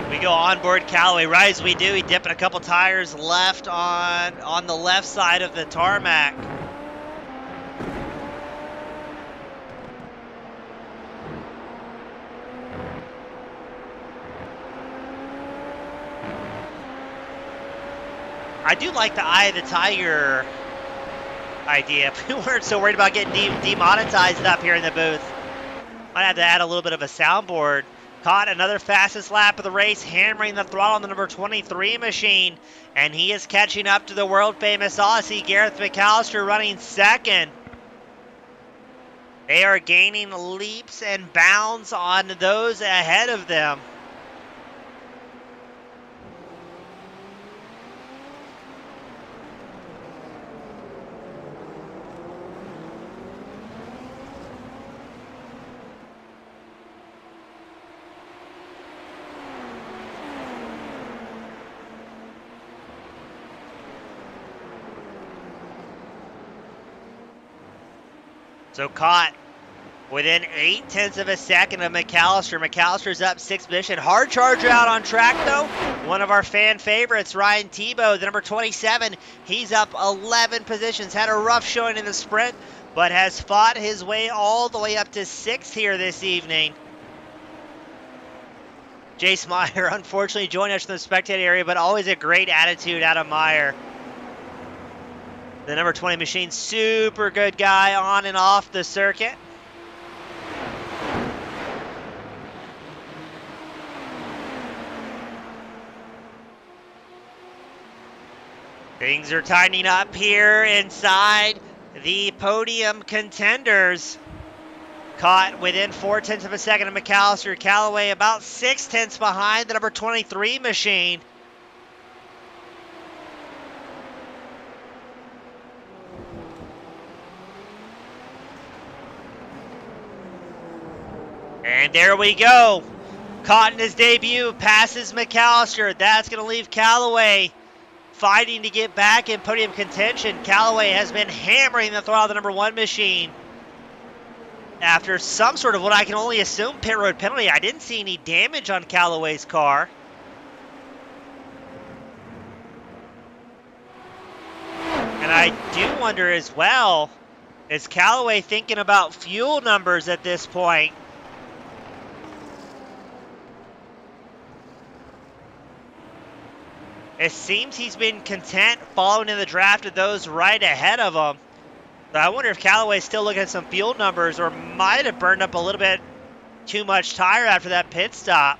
We go onboard Callaway right as we do. He dipping a couple tires left on the left side of the tarmac. I do like the eye of the tiger idea. We weren't so worried about getting demonetized up here in the booth. Might have to add a little bit of a soundboard. Caught another fastest lap of the race, hammering the throttle on the number 23 machine, and he is catching up to the world-famous Aussie, Gareth McAllister, running second. They are gaining leaps and bounds on those ahead of them. So caught within 0.8 of a second of McAllister. McAllister's up 6th position. Hard charger out on track, though. One of our fan favorites, Ryan Tebow, the number 27. He's up 11 positions. Had a rough showing in the sprint, but has fought his way all the way up to 6th here this evening. Jace Meyer, unfortunately, joined us in the spectator area, but always a great attitude out of Meyer. The number 20 machine, super good guy on and off the circuit. Things are tightening up here inside the podium contenders. Caught within 0.4 of a second of McAllister. Callaway about 0.6 behind the number 23 machine. And there we go. Caught in his debut, passes McAllister. That's going to leave Callaway fighting to get back in podium contention. Callaway has been hammering the throttle of the number 1 machine. After some sort of what I can only assume pit road penalty, I didn't see any damage on Callaway's car. And I do wonder as well, is Callaway thinking about fuel numbers at this point? It seems he's been content following in the draft of those right ahead of him. But I wonder if Callaway's still looking at some fuel numbers or might have burned up a little bit too much tire after that pit stop.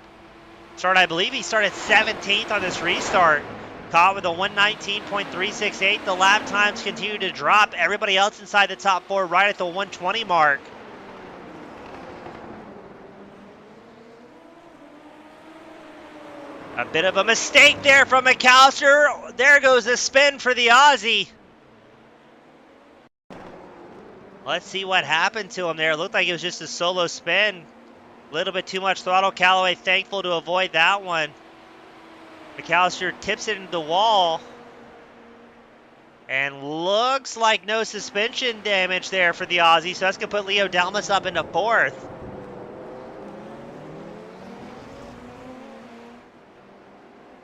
I believe he started 17th on this restart. Caught with a 119.368. The lap times continue to drop. Everybody else inside the top 4 right at the 120 mark. A bit of a mistake there from McAllister. There goes the spin for the Aussie. Let's see what happened to him there. It looked like it was just a solo spin. A little bit too much throttle. Callaway thankful to avoid that one. McAllister tips it into the wall. And looks like no suspension damage there for the Aussie. So that's going to put Leo Dalmas up into 4th.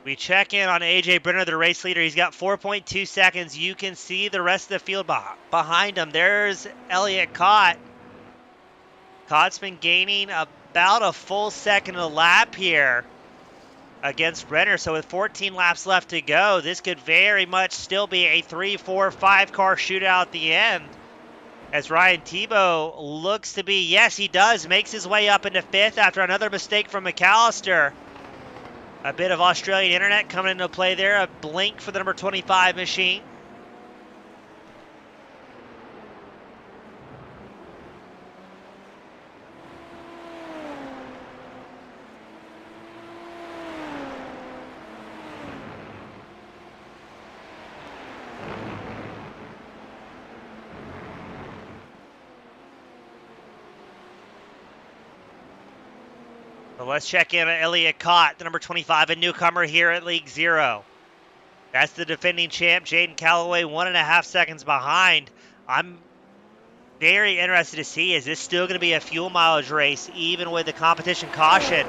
We check in on AJ Brenner, the race leader. He's got 4.2 seconds. You can see the rest of the field behind him. There's Elliott Cott. Cott's been gaining about a full second a lap here against Brenner. So with 14 laps left to go, this could very much still be a 3, 4, 5 car shootout at the end. As Ryan Tebow looks to be, yes, he does, makes his way up into 5th after another mistake from McAllister. A bit of Australian internet coming into play there. A blink for the number 25 machine. So let's check in on Elliott Cott, the number 25, a newcomer here at League Zero. That's the defending champ, Jaden Callaway, 1.5 seconds behind. I'm very interested to see, is this still going to be a fuel mileage race, even with the competition caution?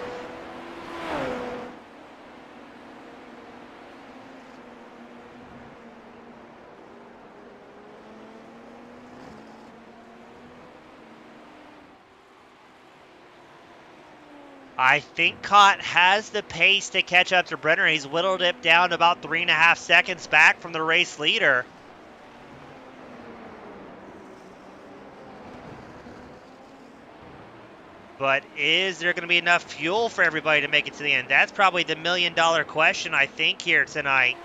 I think Cott has the pace to catch up to Brenner. He's whittled it down to about 3.5 seconds back from the race leader. But is there going to be enough fuel for everybody to make it to the end? That's probably the million-dollar question, I think, here tonight.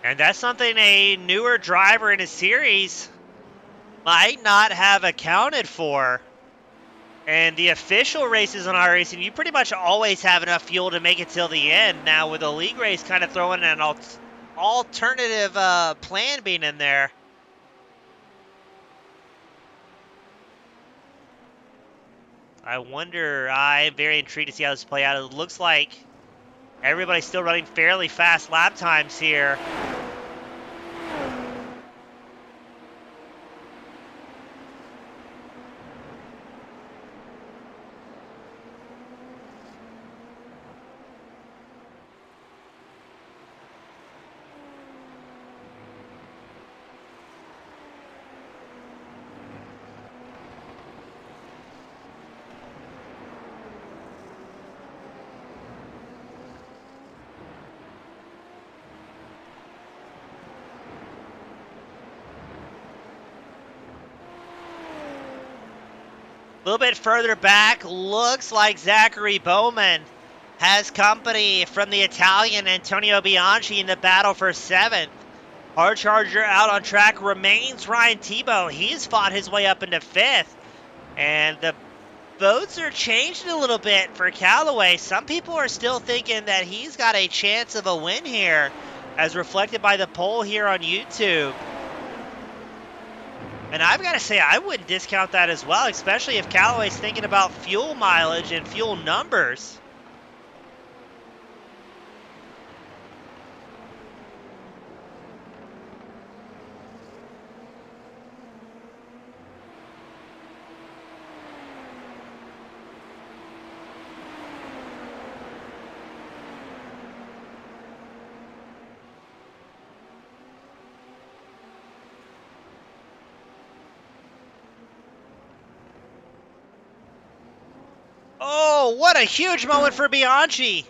And that's something a newer driver in a series might not have accounted for. And the official races on iRacing, you pretty much always have enough fuel to make it till the end. Now with a league race kind of throwing an alternative plan being in there. I wonder, I'm very intrigued to see how this play out. It looks like everybody's still running fairly fast lap times here. A little bit further back, looks like Zachary Bowman has company from the Italian Antonio Bianchi in the battle for 7th. Hard Charger out on track remains Ryan Tebow. He's fought his way up into 5th. And the votes are changing a little bit for Callaway. Some people are still thinking that he's got a chance of a win here, as reflected by the poll here on YouTube. And I've got to say, I wouldn't discount that as well, especially if Callaway's thinking about fuel mileage and fuel numbers. Oh, what a huge moment for Bianchi.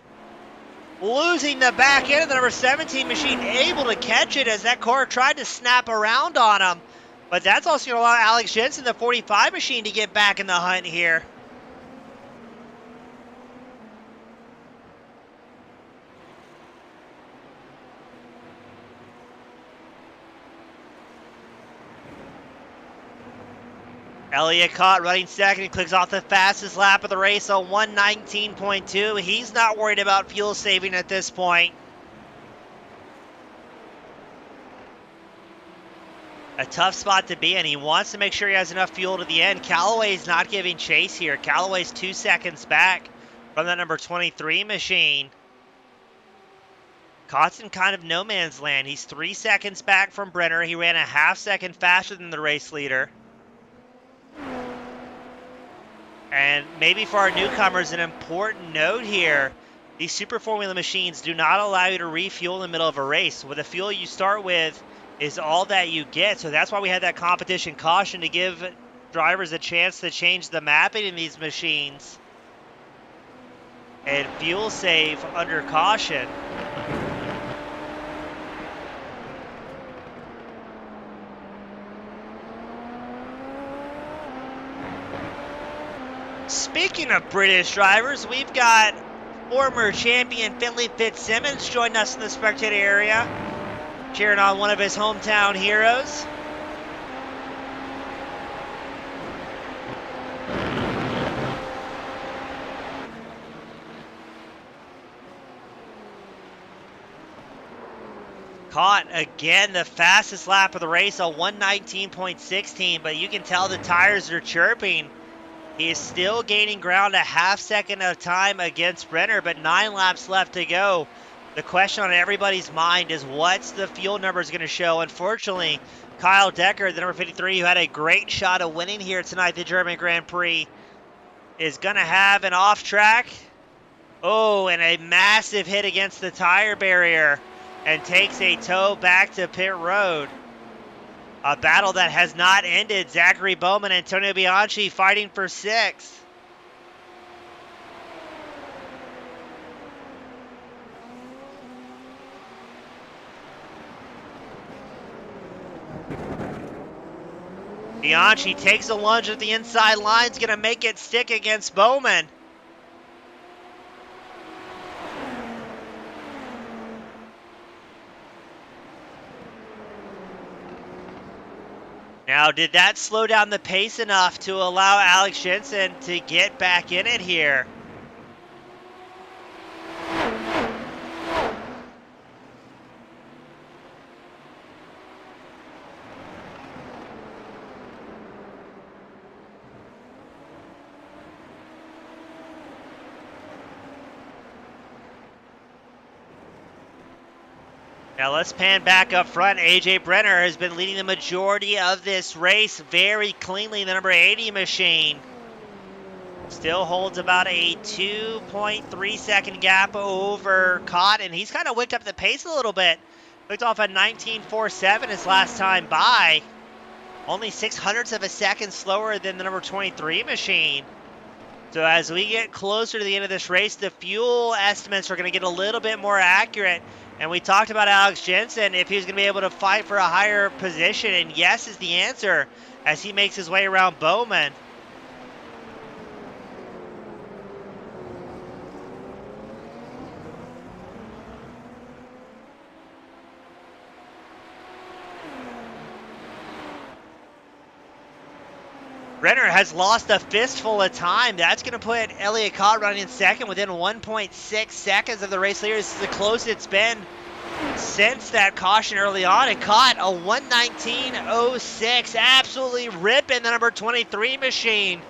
Losing the back end of the number 17 machine, able to catch it as that car tried to snap around on him. But that's also going to allow Alex Jensen, the 45 machine, to get back in the hunt here. Elliott caught running second. He clicks off the fastest lap of the race on 1:19.2. He's not worried about fuel saving at this point. A tough spot to be in. He wants to make sure he has enough fuel to the end. Callaway's not giving chase here. Callaway's 2 seconds back from that number 23 machine. Caught in kind of no man's land. He's 3 seconds back from Brenner. He ran a half second faster than the race leader. And maybe for our newcomers, an important note here, these Super Formula machines do not allow you to refuel in the middle of a race. With the fuel you start with is all that you get. So that's why we had that competition caution, to give drivers a chance to change the mapping in these machines and fuel save under caution. Speaking of British drivers, we've got former champion Finley Fitzsimmons joining us in the spectator area, cheering on one of his hometown heroes. Caught again the fastest lap of the race on 1:19.16, but you can tell the tires are chirping. He is still gaining ground a half second at a time against Brenner, but 9 laps left to go. The question on everybody's mind is, what's the fuel numbers going to show? Unfortunately, Kyle Decker, the number 53, who had a great shot of winning here tonight, the German Grand Prix, is going to have an off track. Oh, and a massive hit against the tire barrier, and takes a tow back to pit road. A battle that has not ended. Zachary Bowman, Antonio Bianchi fighting for 6th. Bianchi takes a lunge at the inside line. Is going to make it stick against Bowman. Now, did that slow down the pace enough to allow Alex Jensen to get back in it here? Now let's pan back up front. AJ Brenner has been leading the majority of this race very cleanly. The number 80 machine still holds about a 2.3 second gap over Cott, and he's kind of whipped up the pace a little bit. Looked off at 19.47 his last time by. Only 0.06 of a second slower than the number 23 machine. So as we get closer to the end of this race, the fuel estimates are going to get a little bit more accurate. And we talked about Alex Jensen, if he was going to be able to fight for a higher position. And yes is the answer as he makes his way around Bowman. Brenner has lost a fistful of time. That's going to put Elliott Cott running in second within 1.6 seconds of the race leader. This is the closest it's been since that caution early on. It caught a 1:19.06, absolutely ripping the number 23 machine.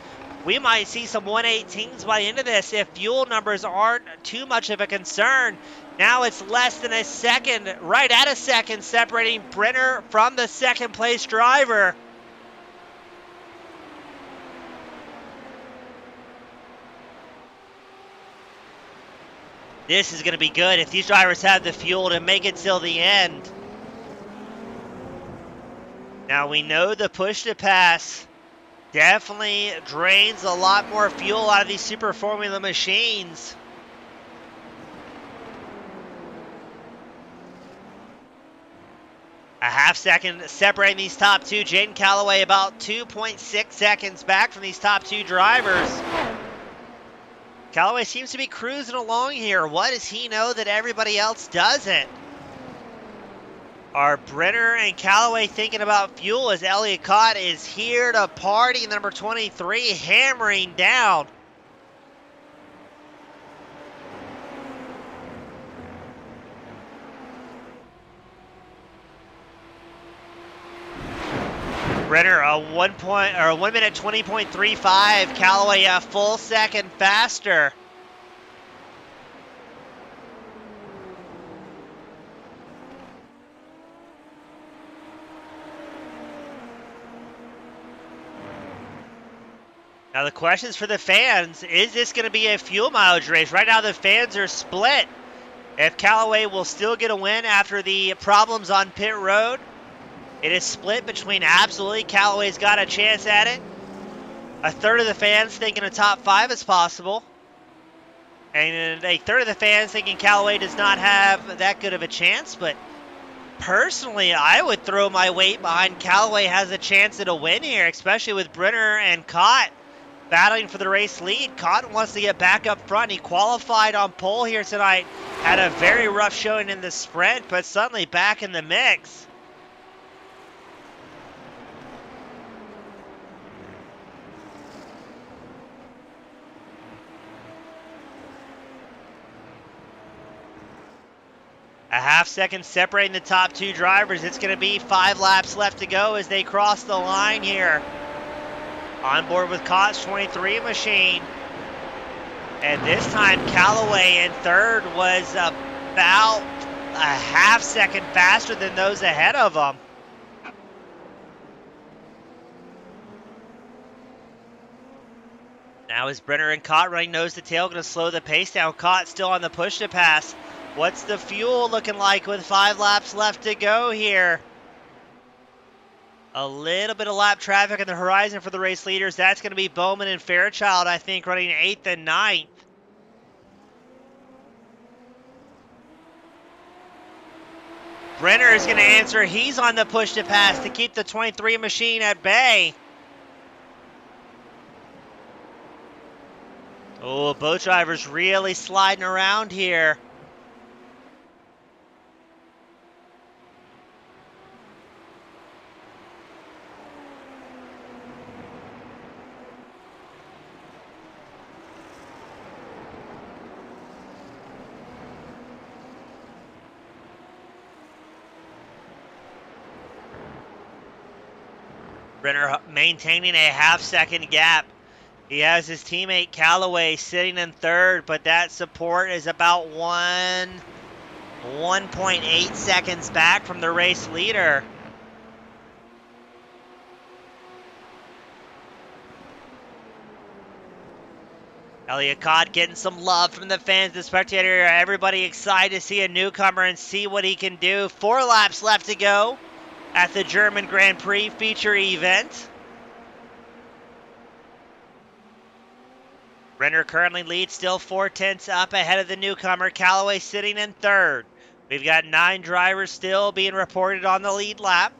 We might see some 1:18s by the end of this if fuel numbers aren't too much of a concern. Now it's less than a second, right at a second, separating Brenner from the second place driver. This is going to be good if these drivers have the fuel to make it till the end. Now we know the push to pass definitely drains a lot more fuel out of these Super Formula machines. A half second separating these top two. Jaden Calloway about 2.6 seconds back from these top two drivers. Calloway seems to be cruising along here. What does he know that everybody else doesn't? Are Brenner and Calloway thinking about fuel as Elliott Cott is here to party? Number 23 hammering down. Brenner a 1 minute 20.35. Calloway a full second faster. Now the questions for the fans, is this going to be a fuel mileage race? Right now the fans are split. If Calloway will still get a win after the problems on pit road, it is split between absolutely Calloway's got a chance at it. A third of the fans thinking a top 5 is possible. And a third of the fans thinking Calloway does not have that good of a chance. But personally, I would throw my weight behind Calloway has a chance at a win here, especially with Brenner and Cott battling for the race lead. Cott wants to get back up front. He qualified on pole here tonight. Had a very rough showing in the sprint, but suddenly back in the mix. A half second separating the top two drivers. It's going to be 5 laps left to go as they cross the line here. On board with Cott's 23 machine. And this time Calloway in third was about a half second faster than those ahead of him. Now is Brenner and Cott running nose to tail, going to slow the pace down. Cott still on the push to pass. What's the fuel looking like with 5 laps left to go here? A little bit of lap traffic on the horizon for the race leaders. That's going to be Bowman and Fairchild, I think, running 8th and 9th. Brenner is going to answer. He's on the push to pass to keep the 23 machine at bay. Oh, both drivers really sliding around here. Brenner maintaining a half-second gap. He has his teammate Calloway sitting in third, but that support is about 1.8 seconds back from the race leader. Elliott Cott getting some love from the fans, the spectator. Everybody excited to see a newcomer and see what he can do. 4 laps left to go at the German Grand Prix feature event. Brenner currently leads, still 4/10 up ahead of the newcomer. Calloway sitting in third. We've got 9 drivers still being reported on the lead lap.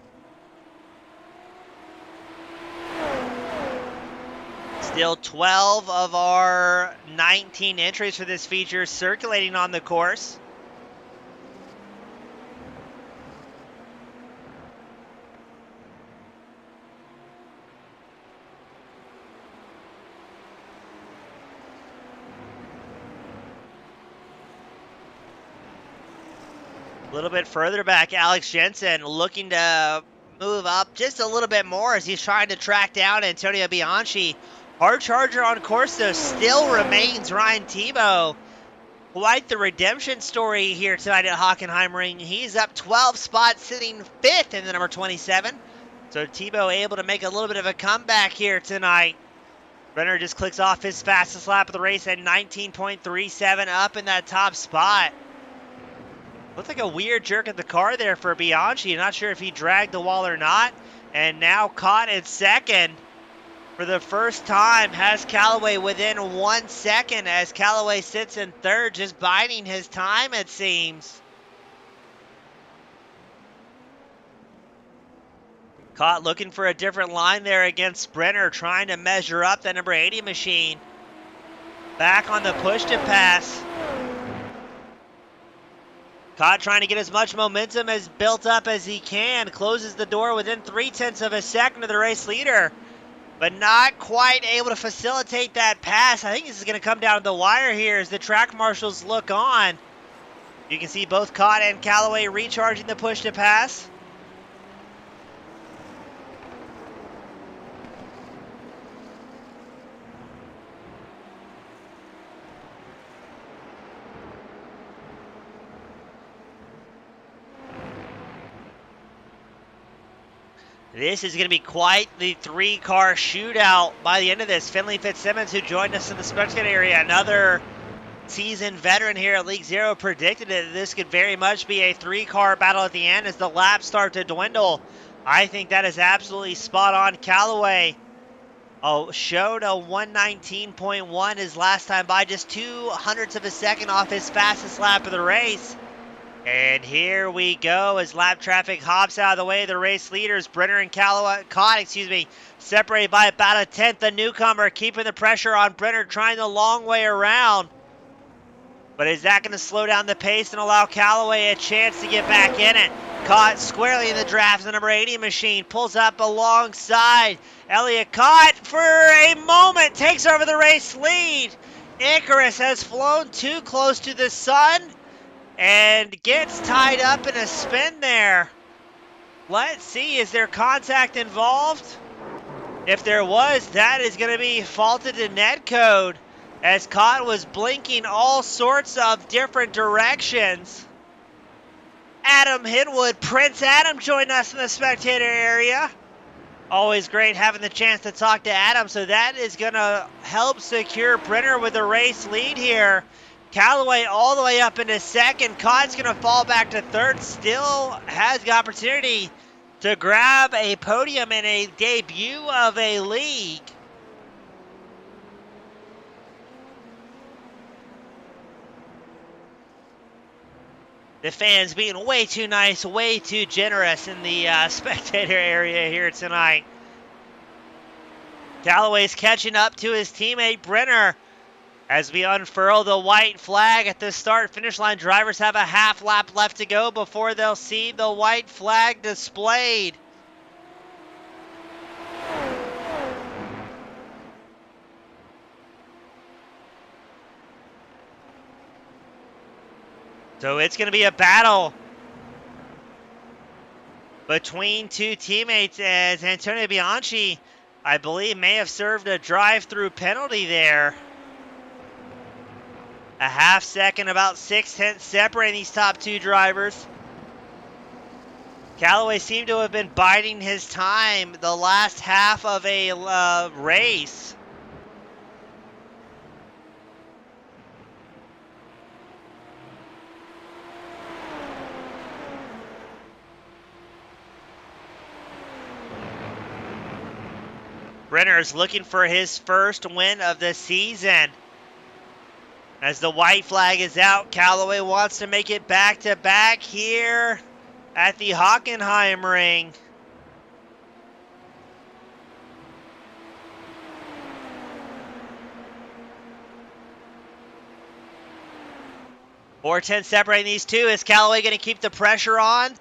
Still 12 of our 19 entries for this feature circulating on the course. A little bit further back, Alex Jensen looking to move up just a little bit more as he's trying to track down Antonio Bianchi. Hard charger on course, though, still remains Ryan Tebow. Quite the redemption story here tonight at Hockenheimring. He's up 12 spots, sitting 5th in the number 27. So Tebow able to make a little bit of a comeback here tonight. Brenner just clicks off his fastest lap of the race at 19.37, up in that top spot. Looked like a weird jerk at the car there for Bianchi. Not sure if he dragged the wall or not. And now caught in second. For the first time, has Callaway within 1 second as Callaway sits in third, just biding his time, it seems. Caught looking for a different line there against Brenner, trying to measure up that number 80 machine. Back on the push to pass. Caught trying to get as much momentum as built up as he can. Closes the door within 0.3 of a second of the race leader, but not quite able to facilitate that pass. I think this is going to come down to the wire here as the track marshals look on. You can see both Cott and Callaway recharging the push to pass. This is going to be quite the three-car shootout by the end of this. Finley Fitzsimmons, who joined us in the spectator area, another seasoned veteran here at League Zero, predicted that this could very much be a three-car battle at the end as the laps start to dwindle. I think that is absolutely spot on. Callaway showed a 119.1 his last time by, just 0.02 of a second off his fastest lap of the race. And here we go as lap traffic hops out of the way. The race leaders, Brenner and Cott, separated by about 1/10. The newcomer keeping the pressure on Brenner, trying the long way around. But is that going to slow down the pace and allow Callaway a chance to get back in it? Cott squarely in the draft. The number 80 machine pulls up alongside Elliott. Cott, for a moment, takes over the race lead. Icarus has flown too close to the sun and gets tied up in a spin there. Let's see, is there contact involved? If there was, that is going to be faulted to netcode, as Cott was blinking all sorts of different directions. Adam Hinwood, Prince Adam, joined us in the spectator area. Always great having the chance to talk to Adam, so that is going to help secure Brenner with the race lead here. Callaway all the way up into second. Cott's going to fall back to third. Still has the opportunity to grab a podium in a debut of a league. The fans being way too nice, way too generous in the spectator area here tonight. Callaway's catching up to his teammate Brenner. As we unfurl the white flag at the start-finish line, drivers have a half lap left to go before they'll see the white flag displayed. So it's going to be a battle between two teammates, as Antonio Bianchi, I believe, may have served a drive-through penalty there. A half second, about 0.6 separating these top two drivers. Callaway seemed to have been biding his time the last half of a race. Brenner is looking for his first win of the season. As the white flag is out, Callaway wants to make it back-to-back here at the Hockenheimring. .410 separating these two. Is Callaway going to keep the pressure on?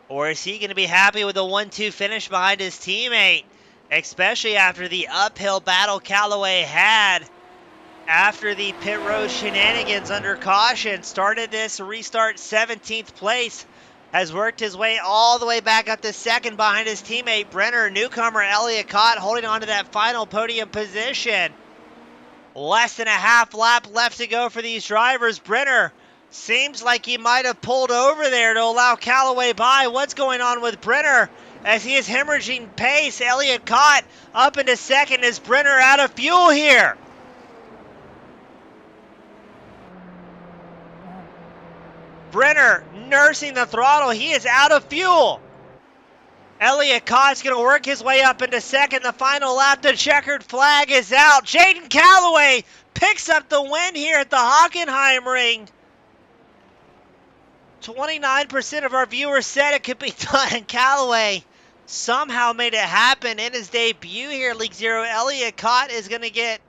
Or is he going to be happy with a 1-2 finish behind his teammate? Especially after the uphill battle Callaway had after the pit road shenanigans under caution, started this restart 17th place, has worked his way all the way back up to second behind his teammate Brenner. Newcomer Elliott Cott holding on to that final podium position. Less than a half lap left to go for these drivers. Brenner seems like he might have pulled over there to allow Callaway by. What's going on with Brenner as he is hemorrhaging pace? Elliott Cott up into second. Is Brenner out of fuel here? Brenner nursing the throttle. He is out of fuel. Elliott Cott's going to work his way up into second. The final lap, the checkered flag is out. Jaden Callaway picks up the win here at the Hockenheim ring. 29% of our viewers said it could be done. Callaway somehow made it happen in his debut here, League Zero. Elliott Cott is going to get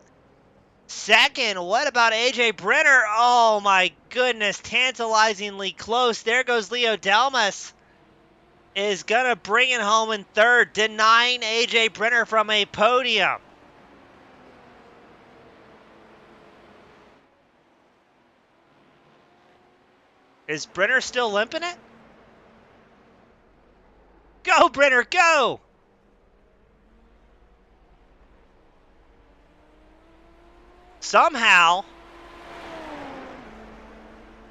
second. What about AJ Brenner? Oh my goodness, tantalizingly close. There goes Leo Delmas. Is going to bring it home in third, denying AJ Brenner from a podium. Is Brenner still limping it? Go, Brenner, go! Somehow,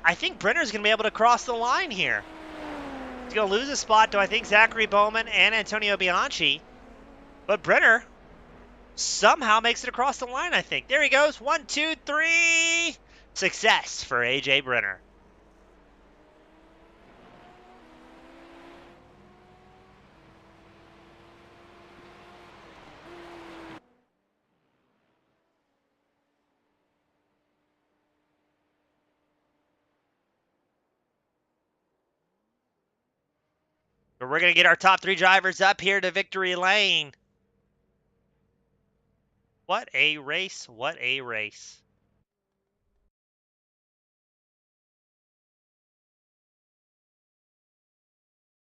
I think Brenner's going to be able to cross the line here. He's going to lose a spot to, I think, Zachary Bowman and Antonio Bianchi. But Brenner somehow makes it across the line, I think. There he goes. 1, 2, 3. Success for AJ Brenner. We're going to get our top 3 drivers up here to victory lane. What a race. What a race.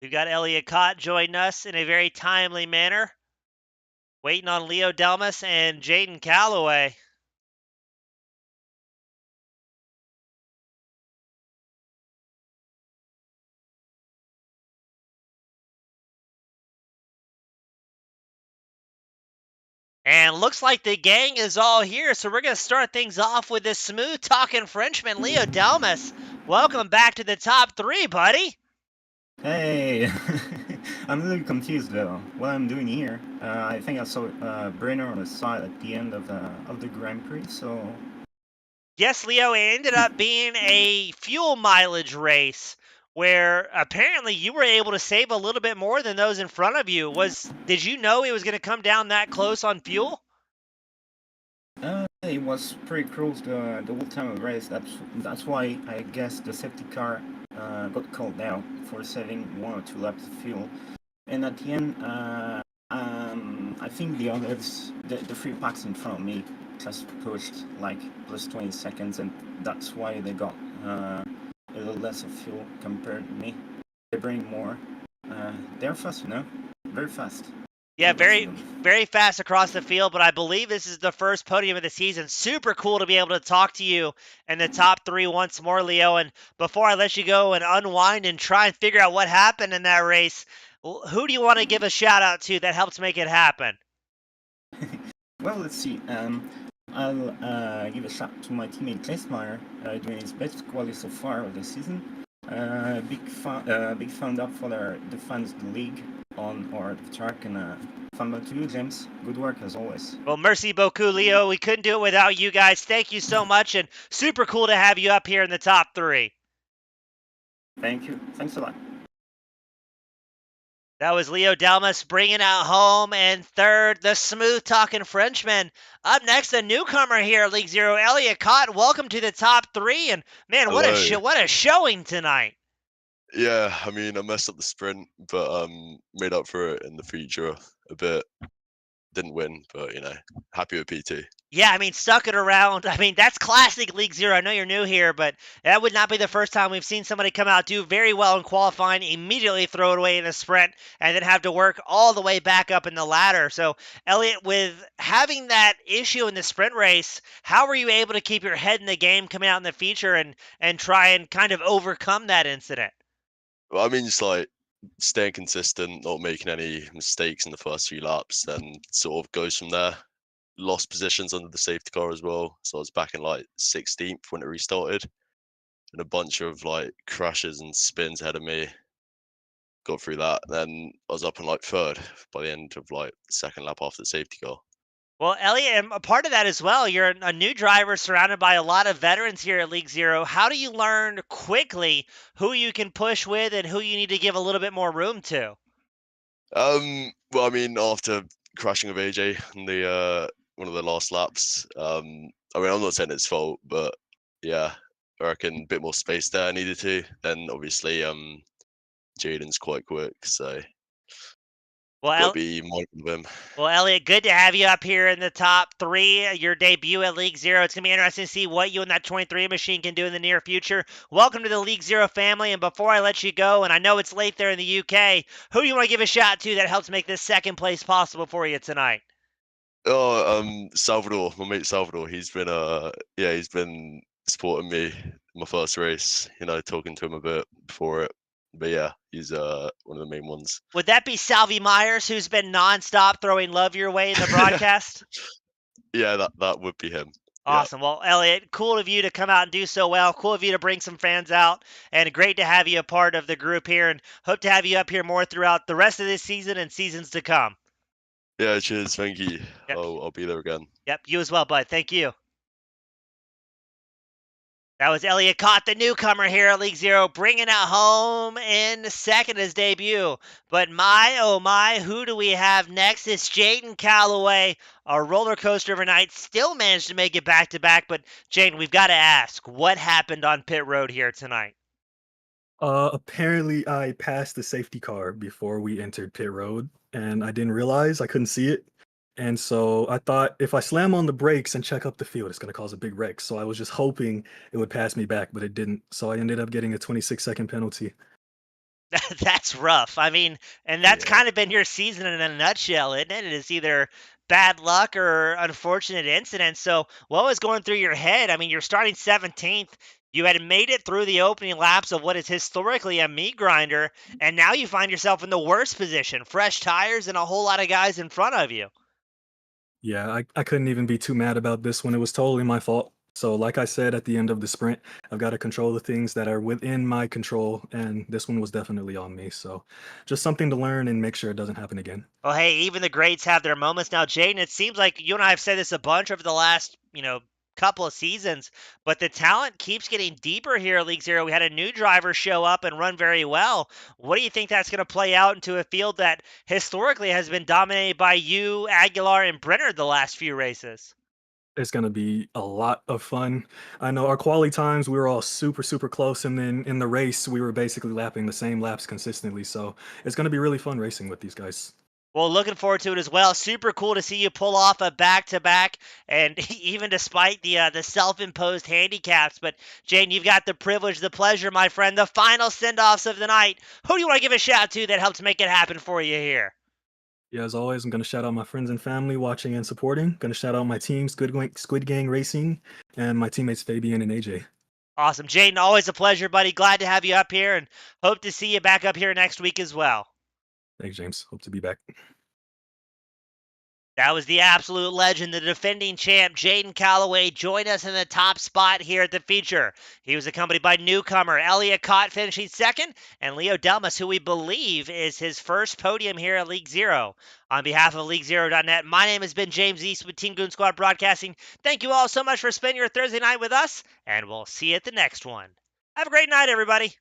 We've got Elliott Cott joining us in a very timely manner. Waiting on Leo Delmas and Jaden Callaway. And looks like the gang is all here, so we're going to start things off with this smooth-talking Frenchman, Leo Delmas. Welcome back to the top 3, buddy. Hey, I'm a little confused though. What I'm doing here, I think I saw Brenner on the side at the end of the Grand Prix. So yes, Leo, it ended up being a fuel mileage race where apparently you were able to save a little bit more than those in front of you. Did you know it was going to come down that close on fuel? it was pretty close the whole time of the race. That's why I guess the safety car got called out for saving 1 or 2 laps of fuel. And at the end, I think the others, the 3 packs in front of me, just pushed like plus 20 seconds, and that's why they got a little less of fuel compared to me. They bring more. They're fast, you know, very fast. Yeah, very, very fast across the field, but I believe this is the first podium of the season. Super cool to be able to talk to you in the top 3 once more, Leo. And before I let you go and unwind and try and figure out what happened in that race, who do you want to give a shout out to that helped make it happen? Well, let's see. I'll give a shout to my teammate Klesmeyer, doing his best quality so far of the season. Big thumbs up for the fans of the league on our track, and thumbs up to you, James. Good work as always. Well, merci beaucoup, Leo. We couldn't do it without you guys. Thank you so much, and super cool to have you up here in the top 3. Thank you. Thanks a lot. That was Leo Delmas bringing out home in third, the smooth-talking Frenchman. Up next, a newcomer here, League Zero, Elliott Cott. Welcome to the top 3, and man, what a showing tonight. Yeah, I mean, I messed up the sprint, but made up for it in the feature a bit. didn't win, but you know, happy with P2. Yeah, I mean, stuck it around. I mean, that's classic League Zero. I know you're new here, but that would not be the first time we've seen somebody come out, do very well in qualifying, immediately throw it away in a sprint, and then have to work all the way back up in the ladder. So, Elliot, with having that issue in the sprint race, how were you able to keep your head in the game coming out in the feature and try and kind of overcome that incident? Well, I mean, just like staying consistent, not making any mistakes in the first few laps, and sort of goes from there. Lost positions under the safety car as well, so I was back in like 16th when it restarted, and a bunch of like crashes and spins ahead of me. Got through that, then I was up in like third by the end of like the second lap after the safety car. Well, Elliot, and a part of that as well, you're a new driver surrounded by a lot of veterans here at League Zero. How do you learn quickly who you can push with and who you need to give a little bit more room to? Well, I mean, after crashing with AJ in the one of the last laps, I mean, I'm not saying it's fault, but yeah, I reckon a bit more space there I needed to. Then obviously, Jaden's quite quick, so Well, got to be mindful of him. Well, Elliot, good to have you up here in the top three. Your debut at League Zero. It's going to be interesting to see what you and that 23 machine can do in the near future. Welcome to the League Zero family. And before I let you go, and I know it's late there in the UK, who do you want to give a shout to that helps make this second place possible for you tonight? Oh, Salvador, my mate Salvador. He's been supporting me in my first race. You know, talking to him a bit before it. But yeah, he's one of the main ones. Would that be Salvi Myers, who's been nonstop throwing love your way in the broadcast? Yeah, that would be him. Awesome. Well, Elliot, cool of you to come out and do so well. Cool of you to bring some fans out, and great to have you a part of the group here, and hope to have you up here more throughout the rest of this season and seasons to come. Yeah, cheers. Thank you. Yep. I'll be there again. Yep, you as well, bud. Thank you. That was Elliot Cott, the newcomer here at League Zero, bringing it home in second his debut. But my, oh my, who do we have next? It's Jaden Calloway, a roller coaster of a night. Still managed to make it back-to-back. But, Jaden, we've got to ask, what happened on pit road here tonight? Apparently I passed the safety car before we entered pit road, and I didn't realize I couldn't see it. And so I thought if I slam on the brakes and check up the field, it's going to cause a big wreck. So I was just hoping it would pass me back, but it didn't. So I ended up getting a 26-second penalty. That's rough. I mean, and that's kind of been your season in a nutshell, isn't it? It is either bad luck or unfortunate incidents. So what was going through your head? I mean, you're starting 17th. You had made it through the opening laps of what is historically a meat grinder, and now you find yourself in the worst position, fresh tires and a whole lot of guys in front of you. Yeah, I couldn't even be too mad about this one. It was totally my fault. So like I said at the end of the sprint, I've got to control the things that are within my control, and this one was definitely on me. So just something to learn and make sure it doesn't happen again. Well, hey, even the greats have their moments. Now, Jaden, it seems like you and I have said this a bunch over the last, couple of seasons, but the talent keeps getting deeper here at League Zero. We had a new driver show up and run very well. What do you think that's going to play out into a field that historically has been dominated by you, Aguilar, and Brenner the last few races? It's going to be a lot of fun. I know our quali times, we were all super, super close. And then in the race, we were basically lapping the same laps consistently. So it's going to be really fun racing with these guys. Well, looking forward to it as well. Super cool to see you pull off a back-to-back, and even despite the self-imposed handicaps. But, Jaden, you've got the privilege, the pleasure, my friend, the final send-offs of the night. Who do you want to give a shout to that helps make it happen for you here? Yeah, as always, I'm going to shout out my friends and family watching and supporting. Going to shout out my team, Squid Gang Racing, and my teammates Fabian and AJ. Awesome. Jaden, always a pleasure, buddy. Glad to have you up here, and hope to see you back up here next week as well. Thanks, James. Hope to be back. That was the absolute legend, the defending champ, Jaden Calloway, joined us in the top spot here at the feature. He was accompanied by newcomer Elliot Cott finishing second, and Leo Delmas, who we believe is his first podium here at League Zero. On behalf of LeagueZero.net, my name has been James East with Team Goon Squad Broadcasting. Thank you all so much for spending your Thursday night with us, and we'll see you at the next one. Have a great night, everybody.